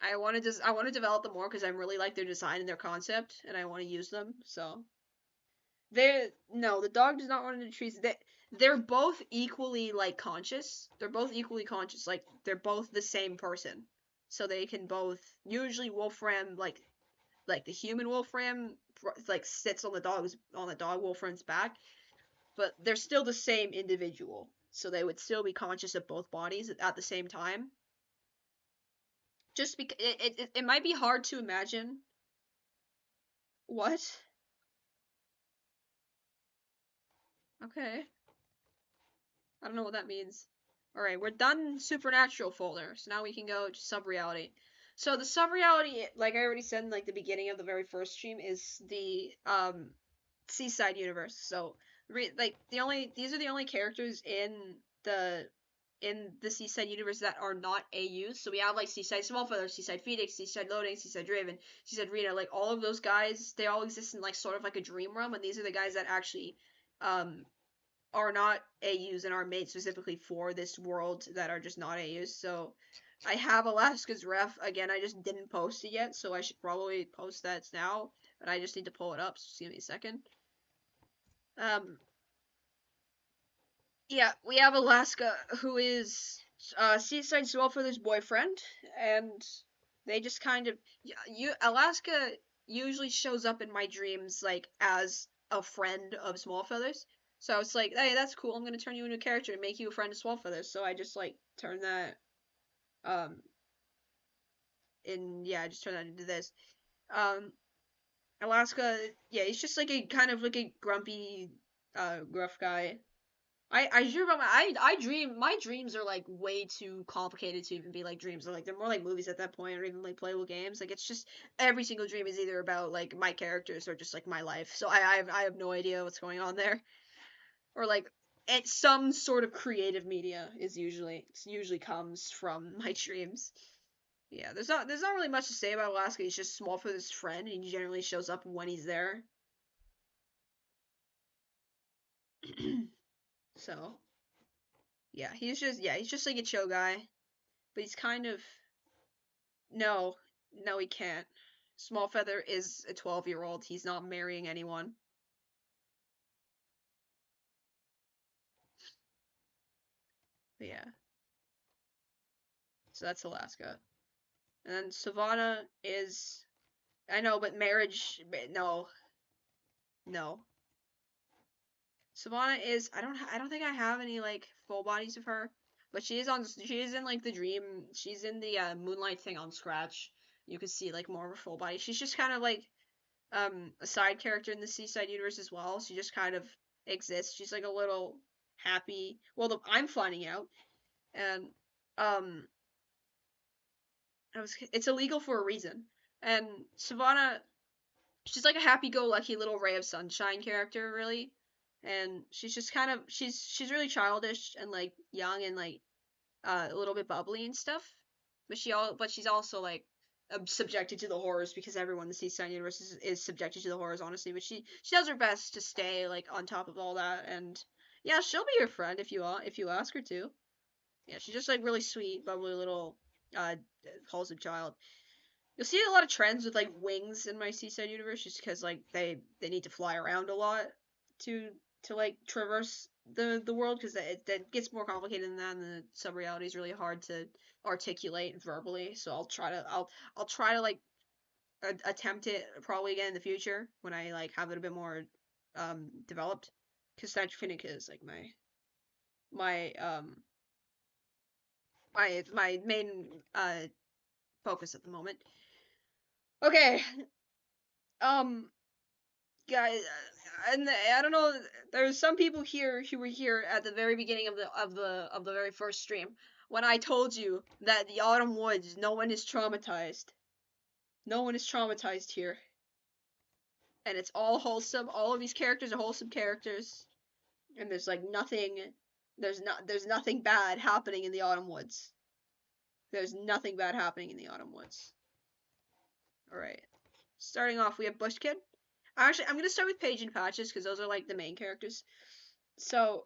I want to develop them more because I really like their design and their concept, and I want to use them. So No, the dog does not run into trees. They're both equally like conscious. They're both equally conscious. Like they're both the same person, so they can both. Usually, Wolfram like the human Wolfram like sits on the dog Wolfram's back, but they're still the same individual. So they would still be conscious of both bodies at the same time. Just because it might be hard to imagine. What? Okay. I don't know what that means. Alright, we're done Supernatural folder, so now we can go to Sub-Reality. So the Sub-Reality, like I already said in like the beginning of the very first stream, is the Seaside universe. So like these are the only characters the in the Seaside universe that are not AUs. So we have like Seaside Smallfeather, Seaside Phoenix, Seaside Loading, Seaside Draven, Seaside Rena, like all of those guys, they all exist in like sort of like a dream realm, and these are the guys that actually um are not AUs and are made specifically for this world that are just not AUs. So I have Alaska's ref. Again, I just didn't post it yet, so I should probably post that now. But I just need to pull it up, so just give me a second. Um, yeah, we have Alaska, who is Seaside Swellfeather's boyfriend, and they just kind of Alaska usually shows up in my dreams like as a friend of Smallfeather's. So it's like, hey, that's cool. I'm gonna turn you into a character and make you a friend of Smallfeather's. So I just like turn that um I just turn that into this. Um, Alaska, yeah, he's just like a kind of like a grumpy, gruff guy. I dream about I dream my dreams are like way too complicated to even be like dreams. They're more like movies at that point or even like playable games. Like it's just every single dream is either about like my characters or just like my life. So I have no idea what's going on there. Or like it's some sort of creative media usually comes from my dreams. Yeah, there's not really much to say about Alaska. He's just small for his friend and he generally shows up when he's there. So he's just like a chill guy. But he's kind of no, no, he can't. Smallfeather is a 12-year-old. He's not marrying anyone. But yeah, so that's Alaska. And then Savannah is I know, but marriage no, no. Savannah is I don't think I have any like full bodies of her, but she is in like the dream. She's in the Moonlight thing on Scratch. You can see like more of her full body. She's just kind of like a side character in the Seaside universe as well. She just kind of exists. She's like a little happy. Well, I'm finding out, and um, it's illegal for a reason. And Savannah, she's like a happy-go-lucky little ray of sunshine character, really. And she's just kind of she's really childish and like young and like a little bit bubbly and stuff. But she's also like subjected to the horrors because everyone in the Seaside universe is subjected to the horrors, honestly. But she does her best to stay like on top of all that, and yeah, she'll be your friend if you ask her to. Yeah, she's just like really sweet, bubbly little uh wholesome child. You'll see a lot of trends with like wings in my Seaside universe, just because like they need to fly around a lot to like traverse the world, because that gets more complicated than that, and the sub reality is really hard to articulate verbally. So I'll try to like attempt it probably again in the future when I like have it a bit more developed, because Cyberpunk is like my my main focus at the moment. Okay, um guys, and I don't know. There's some people here who were here at the very beginning of the very first stream when I told you that the Autumn Woods, no one is traumatized. No one is traumatized here, and it's all wholesome. All of these characters are wholesome characters, and there's like nothing. There's nothing bad happening in the Autumn Woods. There's nothing bad happening in the Autumn Woods. All right. Starting off, we have Bush Kid. Actually, I'm gonna start with Paige and Patches because those are like the main characters. So,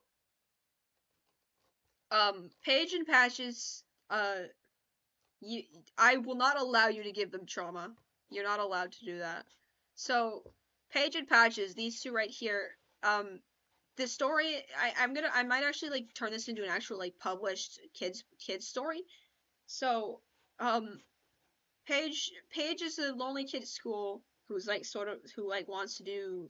Paige and Patches, you, I will not allow you to give them trauma. You're not allowed to do that. So, Paige and Patches, these two right here. Um, the story, I might actually like turn this into an actual like published kids story. So, um, Paige is a lonely kid at school who's like sort of who like wants to do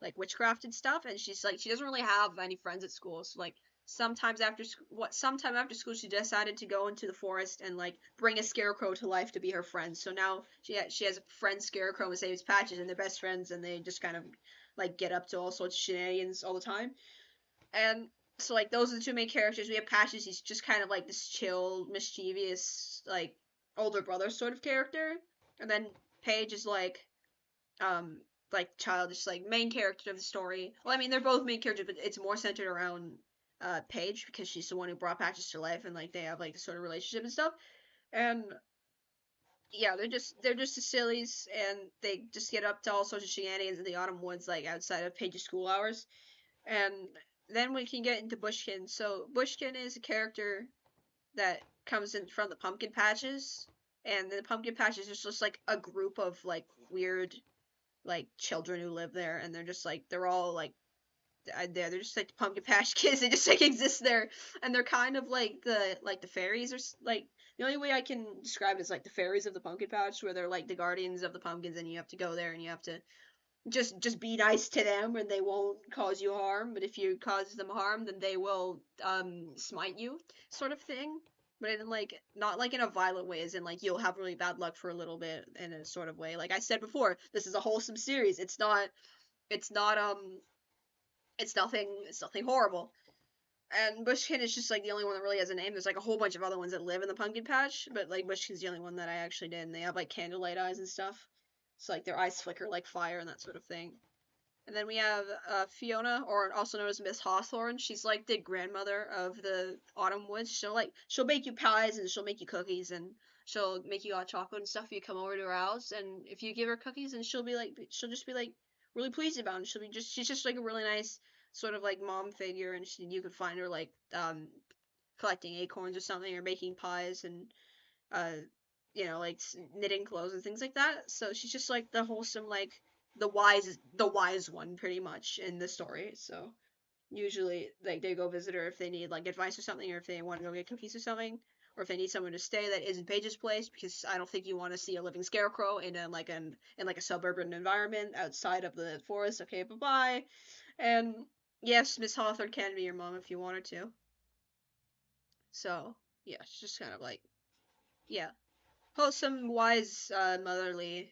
like witchcraft and stuff, and she's like she doesn't really have any friends at school. So like sometime after school she decided to go into the forest and like bring a scarecrow to life to be her friend. So now she has a friend scarecrow and saves Patches, and they're best friends, and they just kind of like get up to all sorts of shenanigans all the time. And so like those are the two main characters. We have Patches. He's just kind of like this chill, mischievous, like older brother sort of character. And then Paige is um like childish, like main character of the story. Well, I mean they're both main characters, but it's more centered around Paige because she's the one who brought Patches to life, and like they have like this sort of relationship and stuff. And yeah, they're just the sillies, and they just get up to all sorts of shenanigans in the autumn woods, like outside of Paige's school hours. And then we can get into Bushkin. So Bushkin is a character that comes in from the pumpkin patches, and the pumpkin patches is just like a group of like weird like children who live there, and they're just like they're all like they're just like the pumpkin patch kids. They just like exist there, and they're kind of like the fairies, or like the only way I can describe it is like the fairies of the pumpkin patch, where they're like the guardians of the pumpkins, and you have to go there and you have to just be nice to them and they won't cause you harm, but if you cause them harm then they will smite you, sort of thing. But in like not like in a violent way, as in like you'll have really bad luck for a little bit, in a sort of way. Like I said before, this is a wholesome series. It's not it's nothing horrible. And Bushkin is just like the only one that really has a name. There's like a whole bunch of other ones that live in the pumpkin patch, but like Bushkin's the only one that I actually did, and they have like candlelight eyes and stuff. So like their eyes flicker like fire and that sort of thing. And then we have Fiona, or also known as Miss Hawthorne. She's like the grandmother of the Autumn Woods. She'll make you pies, and she'll make you cookies, and she'll make you hot chocolate and stuff if you come over to her house. And if you give her cookies, and she'll just be like really pleased about it. She's just like a really nice sort of like mom figure, and you could find her like collecting acorns or something, or making pies, and uh like knitting clothes and things like that. So she's just like the wholesome, like the wise one pretty much in the story. So usually like they go visit her if they need like advice or something, or if they want to go get cookies or something, or if they need someone to stay that isn't Paige's place, because I don't think you want to see a living scarecrow in a suburban environment outside of the forest. Okay, bye bye. And yes, Miss Hawthorne can be your mom if you wanted to. So yeah, it's just kind of like, yeah, wholesome, wise, motherly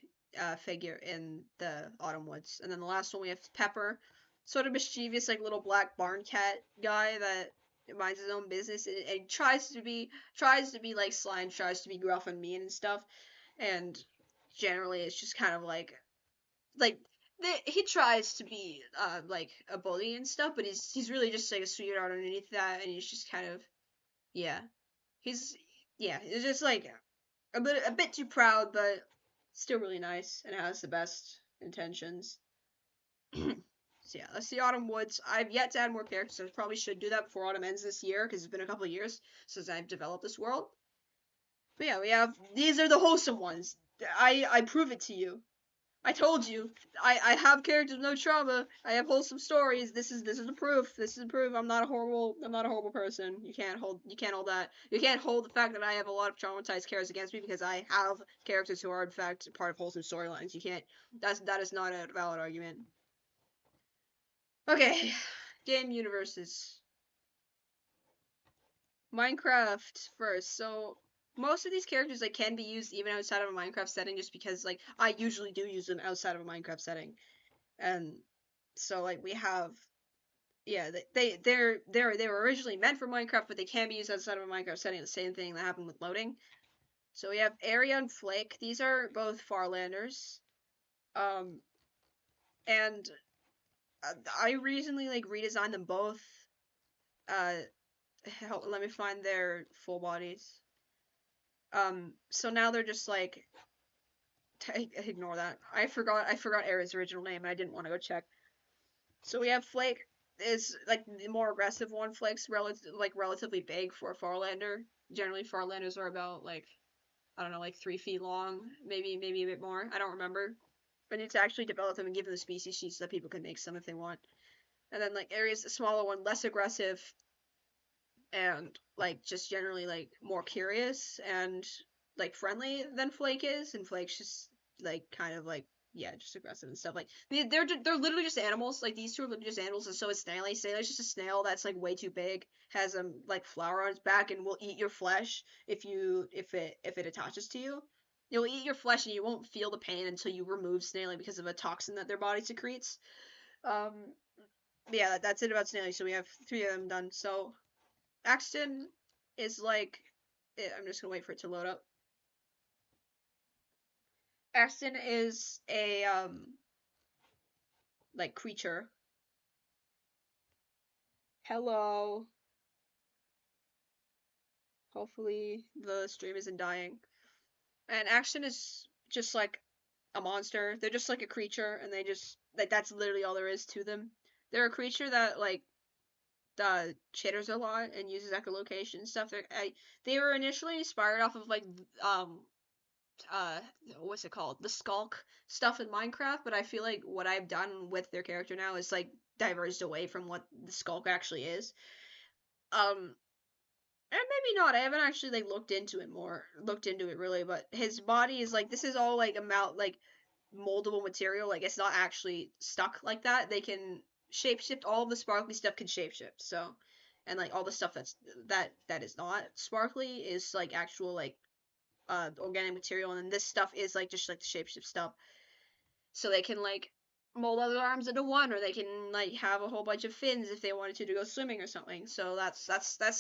figure in the Autumn Woods. And then the last one we have Pepper, sort of mischievous, like little black barn cat guy that minds his own business, and tries to be like sly, and tries to be gruff and mean and stuff. And generally, it's just kind of like he tries to be like a bully and stuff, but he's really just like a sweetheart underneath that, and he's just kind of, yeah, he's yeah, it's just like a bit too proud, but still really nice and has the best intentions. So yeah, that's the Autumn Woods. I've yet to add more characters. I probably should do that before Autumn ends this year, because it's been a couple of years since I've developed this world. But yeah, we have these are the wholesome ones. I prove it to you. I told you. I have characters with no trauma. I have wholesome stories. This is the proof. This is the proof. I'm not a horrible person. You can't hold that. You can't hold the fact that I have a lot of traumatized characters against me, because I have characters who are in fact part of wholesome storylines. You can't. That is not a valid argument. Okay, game universes. Minecraft first. So most of these characters like can be used even outside of a Minecraft setting, just because like I usually do use them outside of a Minecraft setting. And so like we have, yeah, they were originally meant for Minecraft, but they can be used outside of a Minecraft setting. The same thing that happened with loading. So we have Area and Flake. These are both Farlanders. Um, and I recently like redesigned them both. Uh, let me find their full bodies. So now they're just like, ignore that. I forgot Area's original name, and I didn't want to go check. So we have Flake is like the more aggressive one. Flake's relatively big for a Farlander. Generally, Farlanders are about like, I don't know, like 3 feet long, maybe a bit more. I don't remember. We need to actually develop them and give them the species sheets so that people can make some if they want. And then like Aries, the smaller one, less aggressive and like just generally like more curious and like friendly than Flake is, and Flake's just like kind of like yeah, just aggressive and stuff. Like they're literally just animals. Like these two are literally just animals, and so is Snaily. Snaily's just a snail that's like way too big, has like flour on its back, and will eat your flesh if it attaches to you. It'll eat your flesh, and you won't feel the pain until you remove Snaily because of a toxin that their body secretes. Um, yeah, that's it about Snaily. So we have three of them done. So Axton is like, I'm just gonna wait for it to load up. Axton is a like creature. Hello. Hopefully the stream isn't dying. And Axton is just like a monster. They're just like a creature, and they just like that's literally all there is to them. They're a creature that like chitters a lot and uses echolocation and stuff. They were initially inspired off of like uh what's it called, the skulk stuff in Minecraft, but I feel like what I've done with their character now is like diverged away from what the skulk actually is. um and maybe not, I haven't actually like looked into it really, but his body is like, this is all like amount like moldable material, like it's not actually stuck like that. They can shapeshift, all the sparkly stuff can shapeshift, so, and like all the stuff that is not sparkly is like actual like organic material, and then this stuff is like just like the shapeshift stuff. So they can like mold other arms into one, or they can like have a whole bunch of fins if they wanted to go swimming or something. So that's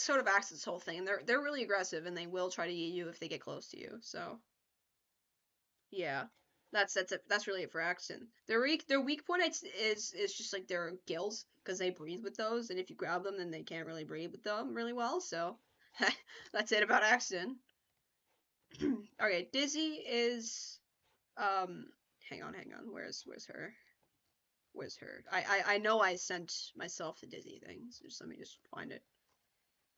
sort of Axe's whole thing. And they're really aggressive, and they will try to eat you if they get close to you. So yeah, that's really it for Axton. Their weak point is just like their gills, because they breathe with those, and if you grab them, then they can't really breathe with them really well. So that's it about Axton. Okay, Dizzy is hang on. Where's her? I know I sent myself the Dizzy thing, so just let me just find it.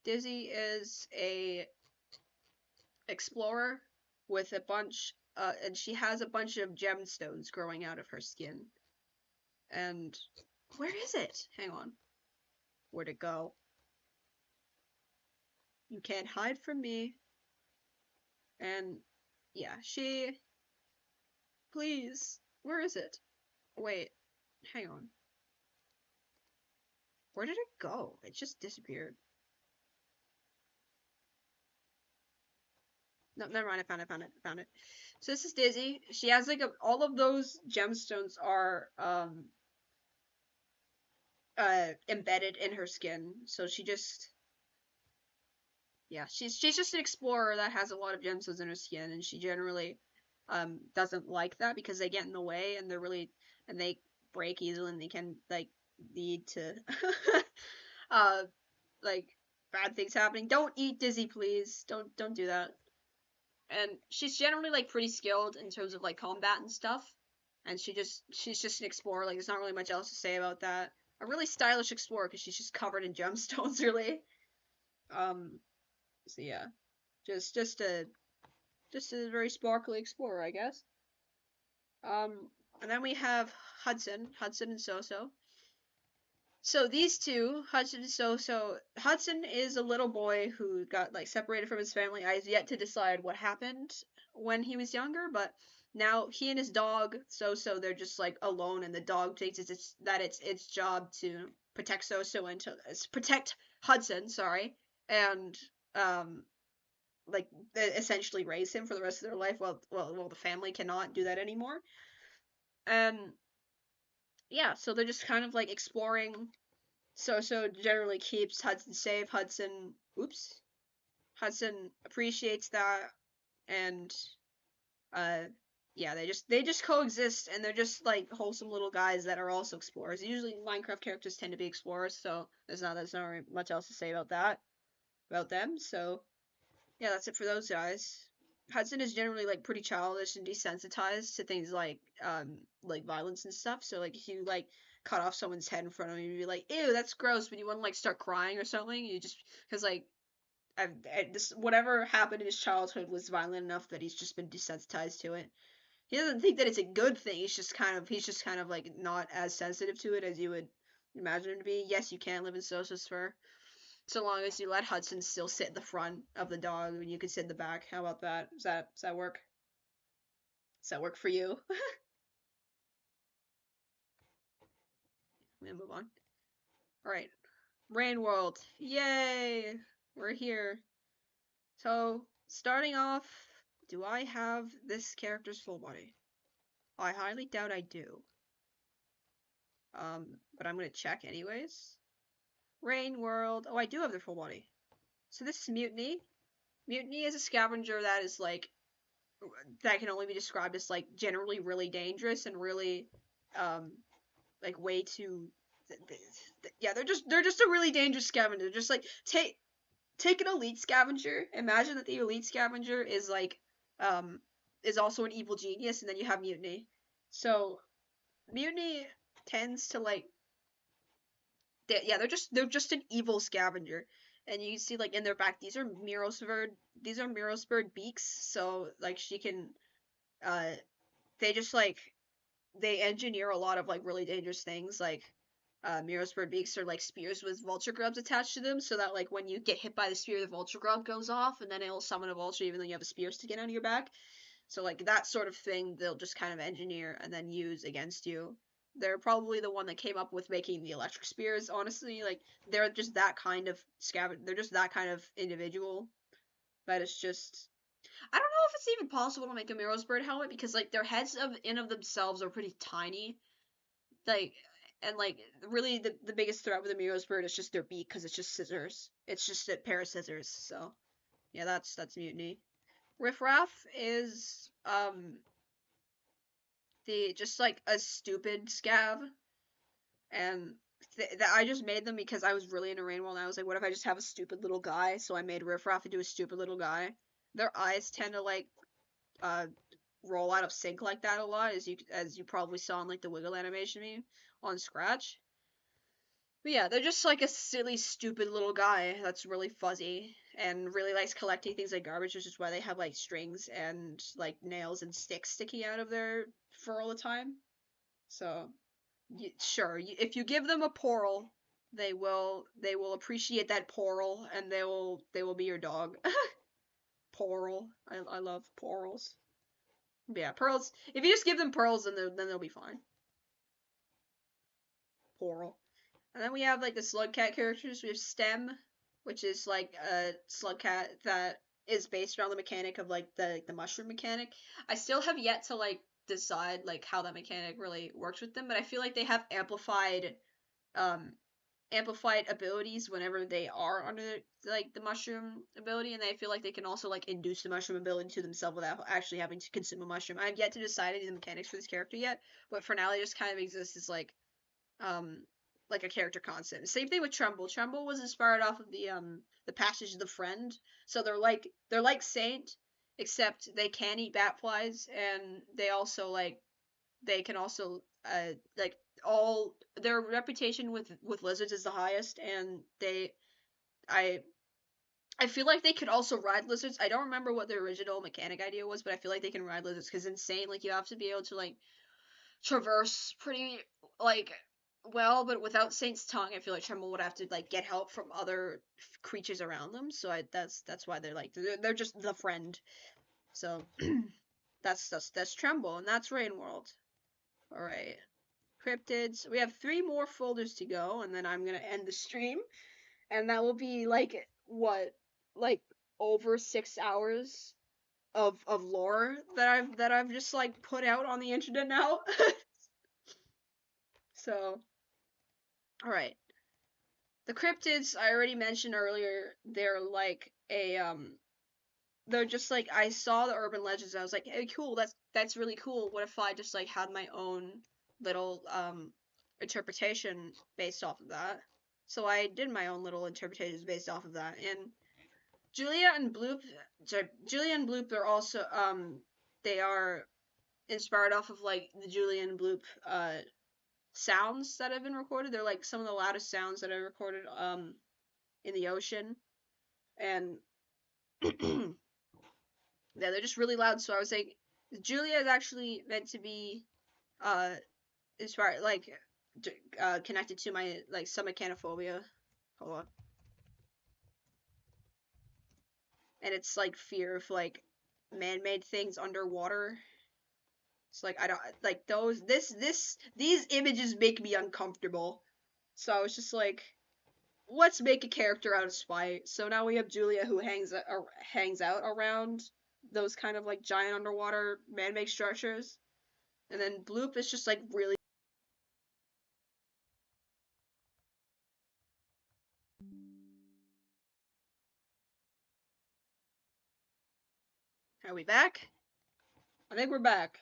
Dizzy is a explorer with a bunch and she has a bunch of gemstones growing out of her skin. And where is it? Hang on. Where'd it go? You can't hide from me. And yeah, please, where is it? Wait, hang on. Where did it go? It just disappeared. No, never mind. I found it. So this is Dizzy. She has like all of those gemstones are embedded in her skin. So she just, yeah, she's just an explorer that has a lot of gemstones in her skin, and she generally doesn't like that because they get in the way, and they break easily, and they can like lead to uh like bad things happening. Don't eat Dizzy, please. Don't do that. And she's generally like pretty skilled in terms of like combat and stuff. And she's just an explorer. Like there's not really much else to say about that. A really stylish explorer because she's just covered in gemstones, really. Um, so yeah, just a very sparkly explorer, I guess. And then we have Hudson and Soso. So these two, Hudson and So Hudson is a little boy who got like separated from his family. I have yet to decide what happened when he was younger, but now he and his dog So they're just like alone, and the dog thinks it's job to protect So and to protect Hudson, sorry, and um like essentially raise him for the rest of their life. Well, the family cannot do that anymore, and yeah, so they're just kind of like exploring. So generally keeps Hudson safe. Hudson appreciates that, and uh, yeah, they just coexist, and they're just like wholesome little guys that are also explorers. Usually Minecraft characters tend to be explorers, so there's not really much else to say about them. So yeah, that's it for those guys. Hudson is generally like pretty childish and desensitized to things like violence and stuff. So like if you like cut off someone's head in front of him, you'd be like, ew, that's gross. But you wouldn't like start crying or something. You just because like this whatever happened in his childhood was violent enough that he's just been desensitized to it. he doesn't think that it's a good thing. He's just kind of like not as sensitive to it as you would imagine him to be. Yes, you can live in Sosa's fur, so long as you let Hudson still sit in the front of the dog and you can sit in the back. How about that? Does that work? Does that work for you? I'm gonna move on. All right, Rain World. Yay! We're here. So starting off, do I have this character's full body? I highly doubt I do. But I'm gonna check anyways. Rain World. Oh, I do have their full body. So this is Mutiny. Mutiny is a scavenger that is like that can only be described as like generally really dangerous and really like way too yeah, they're just a really dangerous scavenger. Just like take an elite scavenger. Imagine that the elite scavenger is like um is also an evil genius, and then you have Mutiny. So Mutiny tends to like yeah, they're just an evil scavenger. And you see like in their back these are Mirosbird beaks, so like she can uh they just like they engineer a lot of like really dangerous things like Mirosbird beaks are like spears with vulture grubs attached to them, so that like when you get hit by the spear, the vulture grub goes off, and then it'll summon a vulture even though you have a spear sticking out of your back. So like that sort of thing, they'll just kind of engineer and then use against you. They're probably the one that came up with making the electric spears. Honestly, like they're just that kind of They're just that kind of individual. That is just. I don't know if it's even possible to make a Miro's bird helmet because like their heads of themselves are pretty tiny. Like and like really the biggest threat with a Miro's bird is just their beak because it's just scissors. It's just a pair of scissors. So yeah, that's Mutiny. Riffraff is the just like a stupid scav, and I just made them because I was really into Rainbow, and I was like, what if I just have a stupid little guy? So I made Riffraff into a stupid little guy. Their eyes tend to like uh roll out of sync like that a lot, as you probably saw in like the wiggle animation meme on Scratch. But yeah, they're just like a silly, stupid little guy that's really fuzzy and really likes collecting things like garbage, which is why they have like strings and like nails and sticks sticking out of their fur all the time. So, sure, if you give them a portal, they will appreciate that portal and they will be your dog. Portal, I love portals. Yeah, pearls. If you just give them pearls, then they'll be fine. Portal. And then we have like the Slugcat characters. We have Stem, which is like a Slugcat that is based around the mechanic of like the mushroom mechanic. I still have yet to like decide like how that mechanic really works with them, but I feel like they have um amplified abilities whenever they are under like the mushroom ability, and I feel like they can also like induce the mushroom ability to themselves without actually having to consume a mushroom. I have yet to decide any of the mechanics for this character yet, but for now they just kind of exist as um like a character concept. Same thing with Tremble. Tremble was inspired off of the passage of the friend. So they're like Saint, except they can eat bat flies, and they also like they can also like all their reputation with lizards is the highest, and I I feel like they could also ride lizards. I don't remember what their original mechanic idea was, but I feel like they can ride lizards because insane. Like you have to be able to like traverse pretty like well, but without Saint's tongue, I feel like Tremble would have to like get help from other creatures around them. So that's why they're just the friend. So that's Tremble, and that's Rain World. All right, cryptids. We have 3 more folders to go, and then I'm gonna end the stream, and that will be like what, like over 6 hours of lore that I've just like put out on the internet now. So, all right. The cryptids I already mentioned earlier. They're just like I saw the urban legends and I was like, hey, cool. That's really cool. What if I just like had my own little interpretation based off of that? So I did my own little interpretations based off of that. And Julia and Bloop, Julia and Bloop are also they are inspired off of like the Julia and Bloop sounds that have been recorded. They're like some of the loudest sounds that I recorded in the ocean, and yeah, they're just really loud. So I was like, Julia is actually meant to be as far like connected to my like some mechanophobia. Hold on. And it's like fear of like man-made things underwater. It's like I don't like those. These images make me uncomfortable. So I was just like, let's make a character out of spite. So now we have Julia who hangs out around those kind of like giant underwater man-made structures, and then Bloop is just like really. Are we back? I think we're back.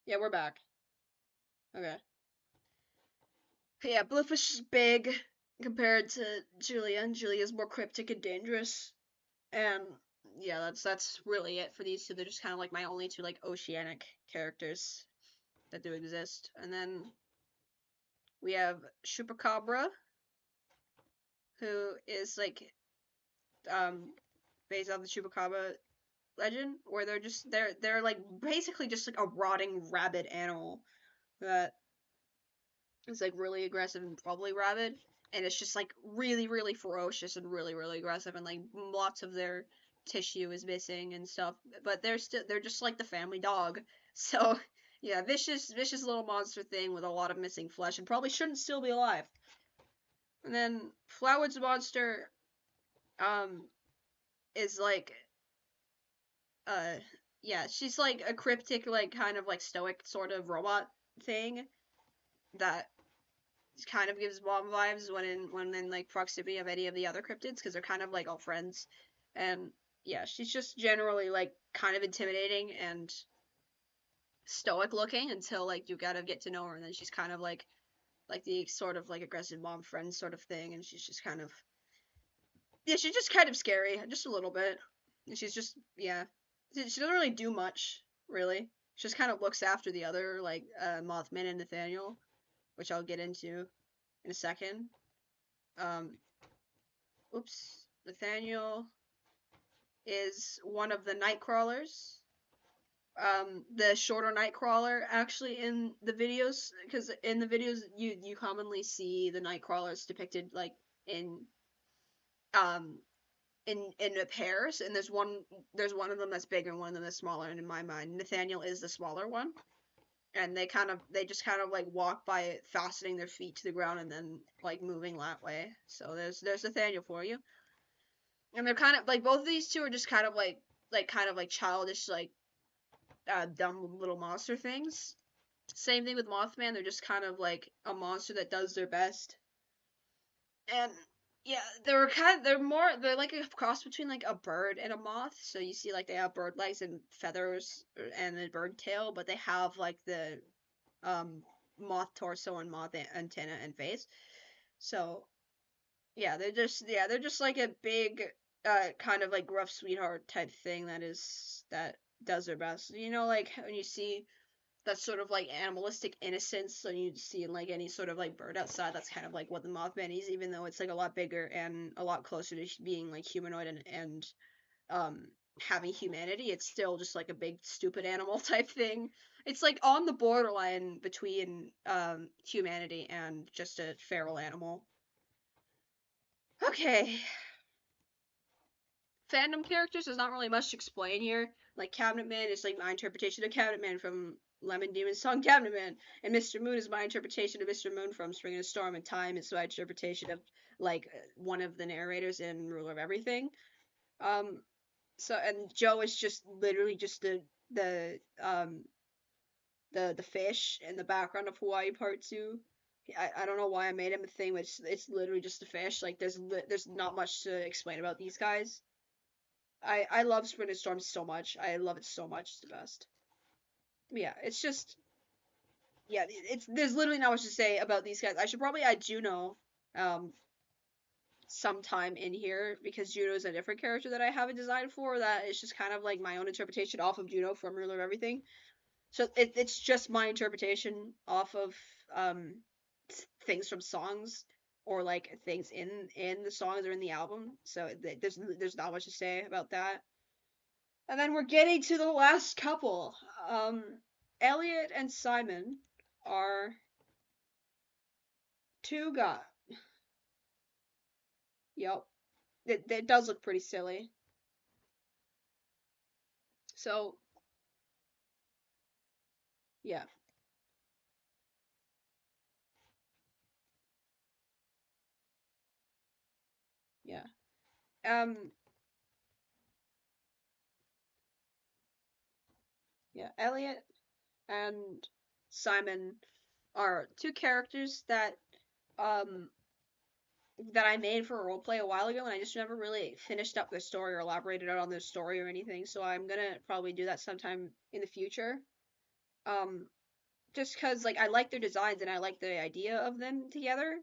Yeah, we're back. Okay. Yeah, Bloop is just big compared to Julia, and Julia's more cryptic and dangerous. And yeah, that's really it for these two. They're just kind of like my only two like oceanic characters that do exist. And then we have Chupacabra, who is like based on the Chupacabra legend, where they're like basically just like a rotting rabid animal that is like really aggressive and probably rabid, and it's just like really ferocious and really aggressive, and like lots of their tissue is missing and stuff. But they're just like the family dog. So yeah, vicious little monster thing with a lot of missing flesh and probably shouldn't still be alive. And then Flowerwood's monster um is like uh yeah, she's like a cryptic, like kind of like stoic sort of robot thing that kind of gives mom vibes when in like proximity of any of the other cryptids, because they're kind of like all friends. And yeah, she's just generally like kind of intimidating and stoic looking until like you gotta get to know her, and then she's kind of like the sort of like aggressive mom friend sort of thing, and she's just kind of, yeah, she's just kind of scary, just a little bit. And she's just, yeah, she doesn't really do much, really. She just kind of looks after the other like Mothman and Nathaniel, which I'll get into in a second. Um, Oops, Nathaniel is one of the night crawlers. The shorter night crawler actually in the videos, because in the videos you commonly see the night crawlers depicted like in um in pairs, and there's one of them that's bigger and one of them that's smaller, and in my mind Nathaniel is the smaller one. And they just kind of like walk by it, fastening their feet to the ground and then like moving that way. So there's Nathaniel for you. And they're kind of like, both of these two are just kind of like kind of like childish, like dumb little monster things. Same thing with Mothman. They're just kind of like a monster that does their best. And yeah, they're like a cross between like a bird and a moth. So you see like they have bird legs and feathers and a bird tail, but they have like the um moth torso and moth antenna and face. So they're just like a big kind of like gruff sweetheart type thing that does their best. You know, like when you see that sort of like animalistic innocence when you see in like any sort of like bird outside, that's kind of like what the Mothman is, even though it's like a lot bigger and a lot closer to being like humanoid and um having humanity. It's still just like a big stupid animal type thing. It's like on the borderline between humanity and just a feral animal. Okay, fandom characters, there's not really much to explain here. Like Cabinet Man is like my interpretation of Cabinet Man from Lemon Demon's song Cabinet Man, and Mr. Moon is my interpretation of Mr. Moon from Spring and a Storm, and Time is my interpretation of like one of the narrators in Ruler of Everything. Um, so and Joe is just literally just the the fish in the background of Hawaii Part Two. I don't know why I made him a thing, but it's literally just a fish. Like there's not much to explain about these guys. I love Spring and Storm so much. I love it so much. It's the best. Yeah, it's just, yeah. It's there's literally not much to say about these guys. I should probably add Juno, um, sometime in here, because Juno is a different character that I have a design for that is just kind of like my own interpretation off of Juno from Ruler of Everything. So it's just my interpretation off of um things from songs, or like things in the songs or in the album. So there's not much to say about that. And then we're getting to the last couple. Elliot and Simon are two guys. Yep. It does look pretty silly. So, yeah, yeah. Um, yeah, Elliot and Simon are two characters um that I made for a roleplay a while ago, and I just never really finished up their story or elaborated out on their story or anything. So I'm gonna probably do that sometime in the future. Um, just because like I like their designs and I like the idea of them together.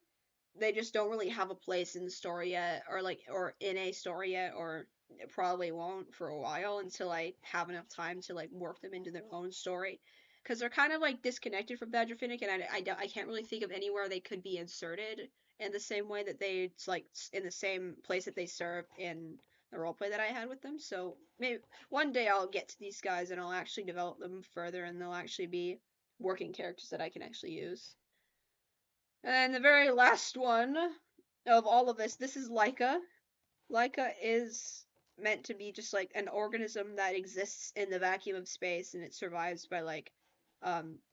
They just don't really have a place in the story yet, or like or in a story yet, or it probably won't for a while until I have enough time to like work them into their own story. Because they're kind of like disconnected from Badger Finnick, and I can't really think of anywhere they could be inserted in the same way that they like in the same place that they serve in the roleplay that I had with them. So maybe one day I'll get to these guys and I'll actually develop them further, and they'll actually be working characters that I can actually use. And the very last one of all of this is Laika. Laika is meant to be just like an organism that exists in the vacuum of space, and it survives by like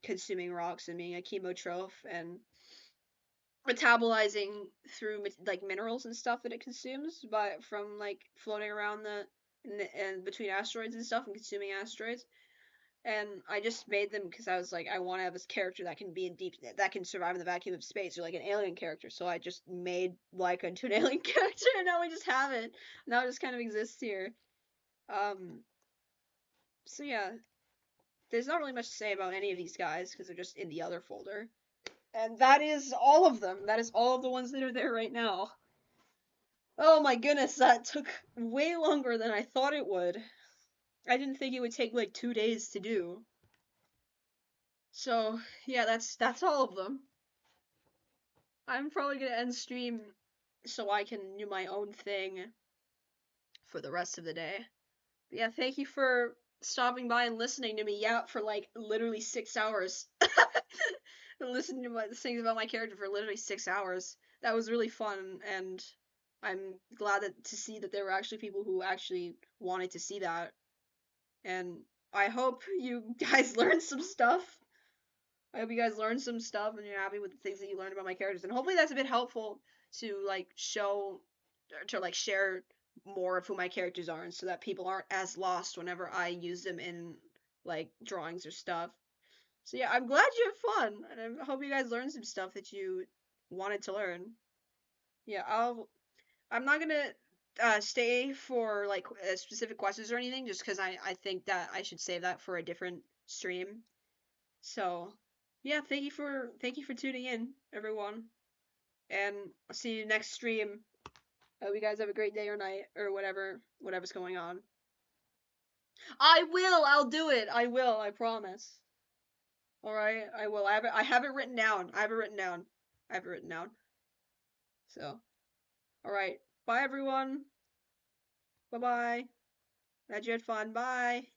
consuming rocks and being a chemotroph and metabolizing through like minerals and stuff that it consumes, but from like floating around and between asteroids and stuff and consuming asteroids. And I just made them because I was like, I want to have this character that can be in deep, that can survive in the vacuum of space, or like an alien character. So I just made Laika into an alien character, and now we just have it. Now it just kind of exists here. Um, so yeah, there's not really much to say about any of these guys because they're just in the other folder. And that is all of them. That is all of the ones that are there right now. Oh my goodness, that took way longer than I thought it would. I didn't think it would take like 2 days to do. So yeah, that's all of them. I'm probably gonna end stream so I can do my own thing for the rest of the day. But yeah, thank you for stopping by and listening to me yap for like literally 6 hours. Listening to my things about my character for literally 6 hours. That was really fun, and I'm glad to see that there were actually people who actually wanted to see that. And I hope you guys learned some stuff. I hope you guys learned some stuff and you're happy with the things that you learned about my characters. And hopefully that's a bit helpful to like show to like share more of who my characters are, and so that people aren't as lost whenever I use them in like drawings or stuff. So yeah, I'm glad you had fun, and I hope you guys learned some stuff that you wanted to learn. Yeah, I'm not gonna stay for like specific questions or anything, just because I think that I should save that for a different stream. So yeah, thank you for tuning in, everyone, and I'll see you next stream. Hope you guys have a great day or night or whatever's going on. I will. I'll do it. I will. I promise. All right. I will. I have it written down. I have it written down. I have it written down. So, all right. Bye, everyone. Bye bye. Glad you had fun. Bye.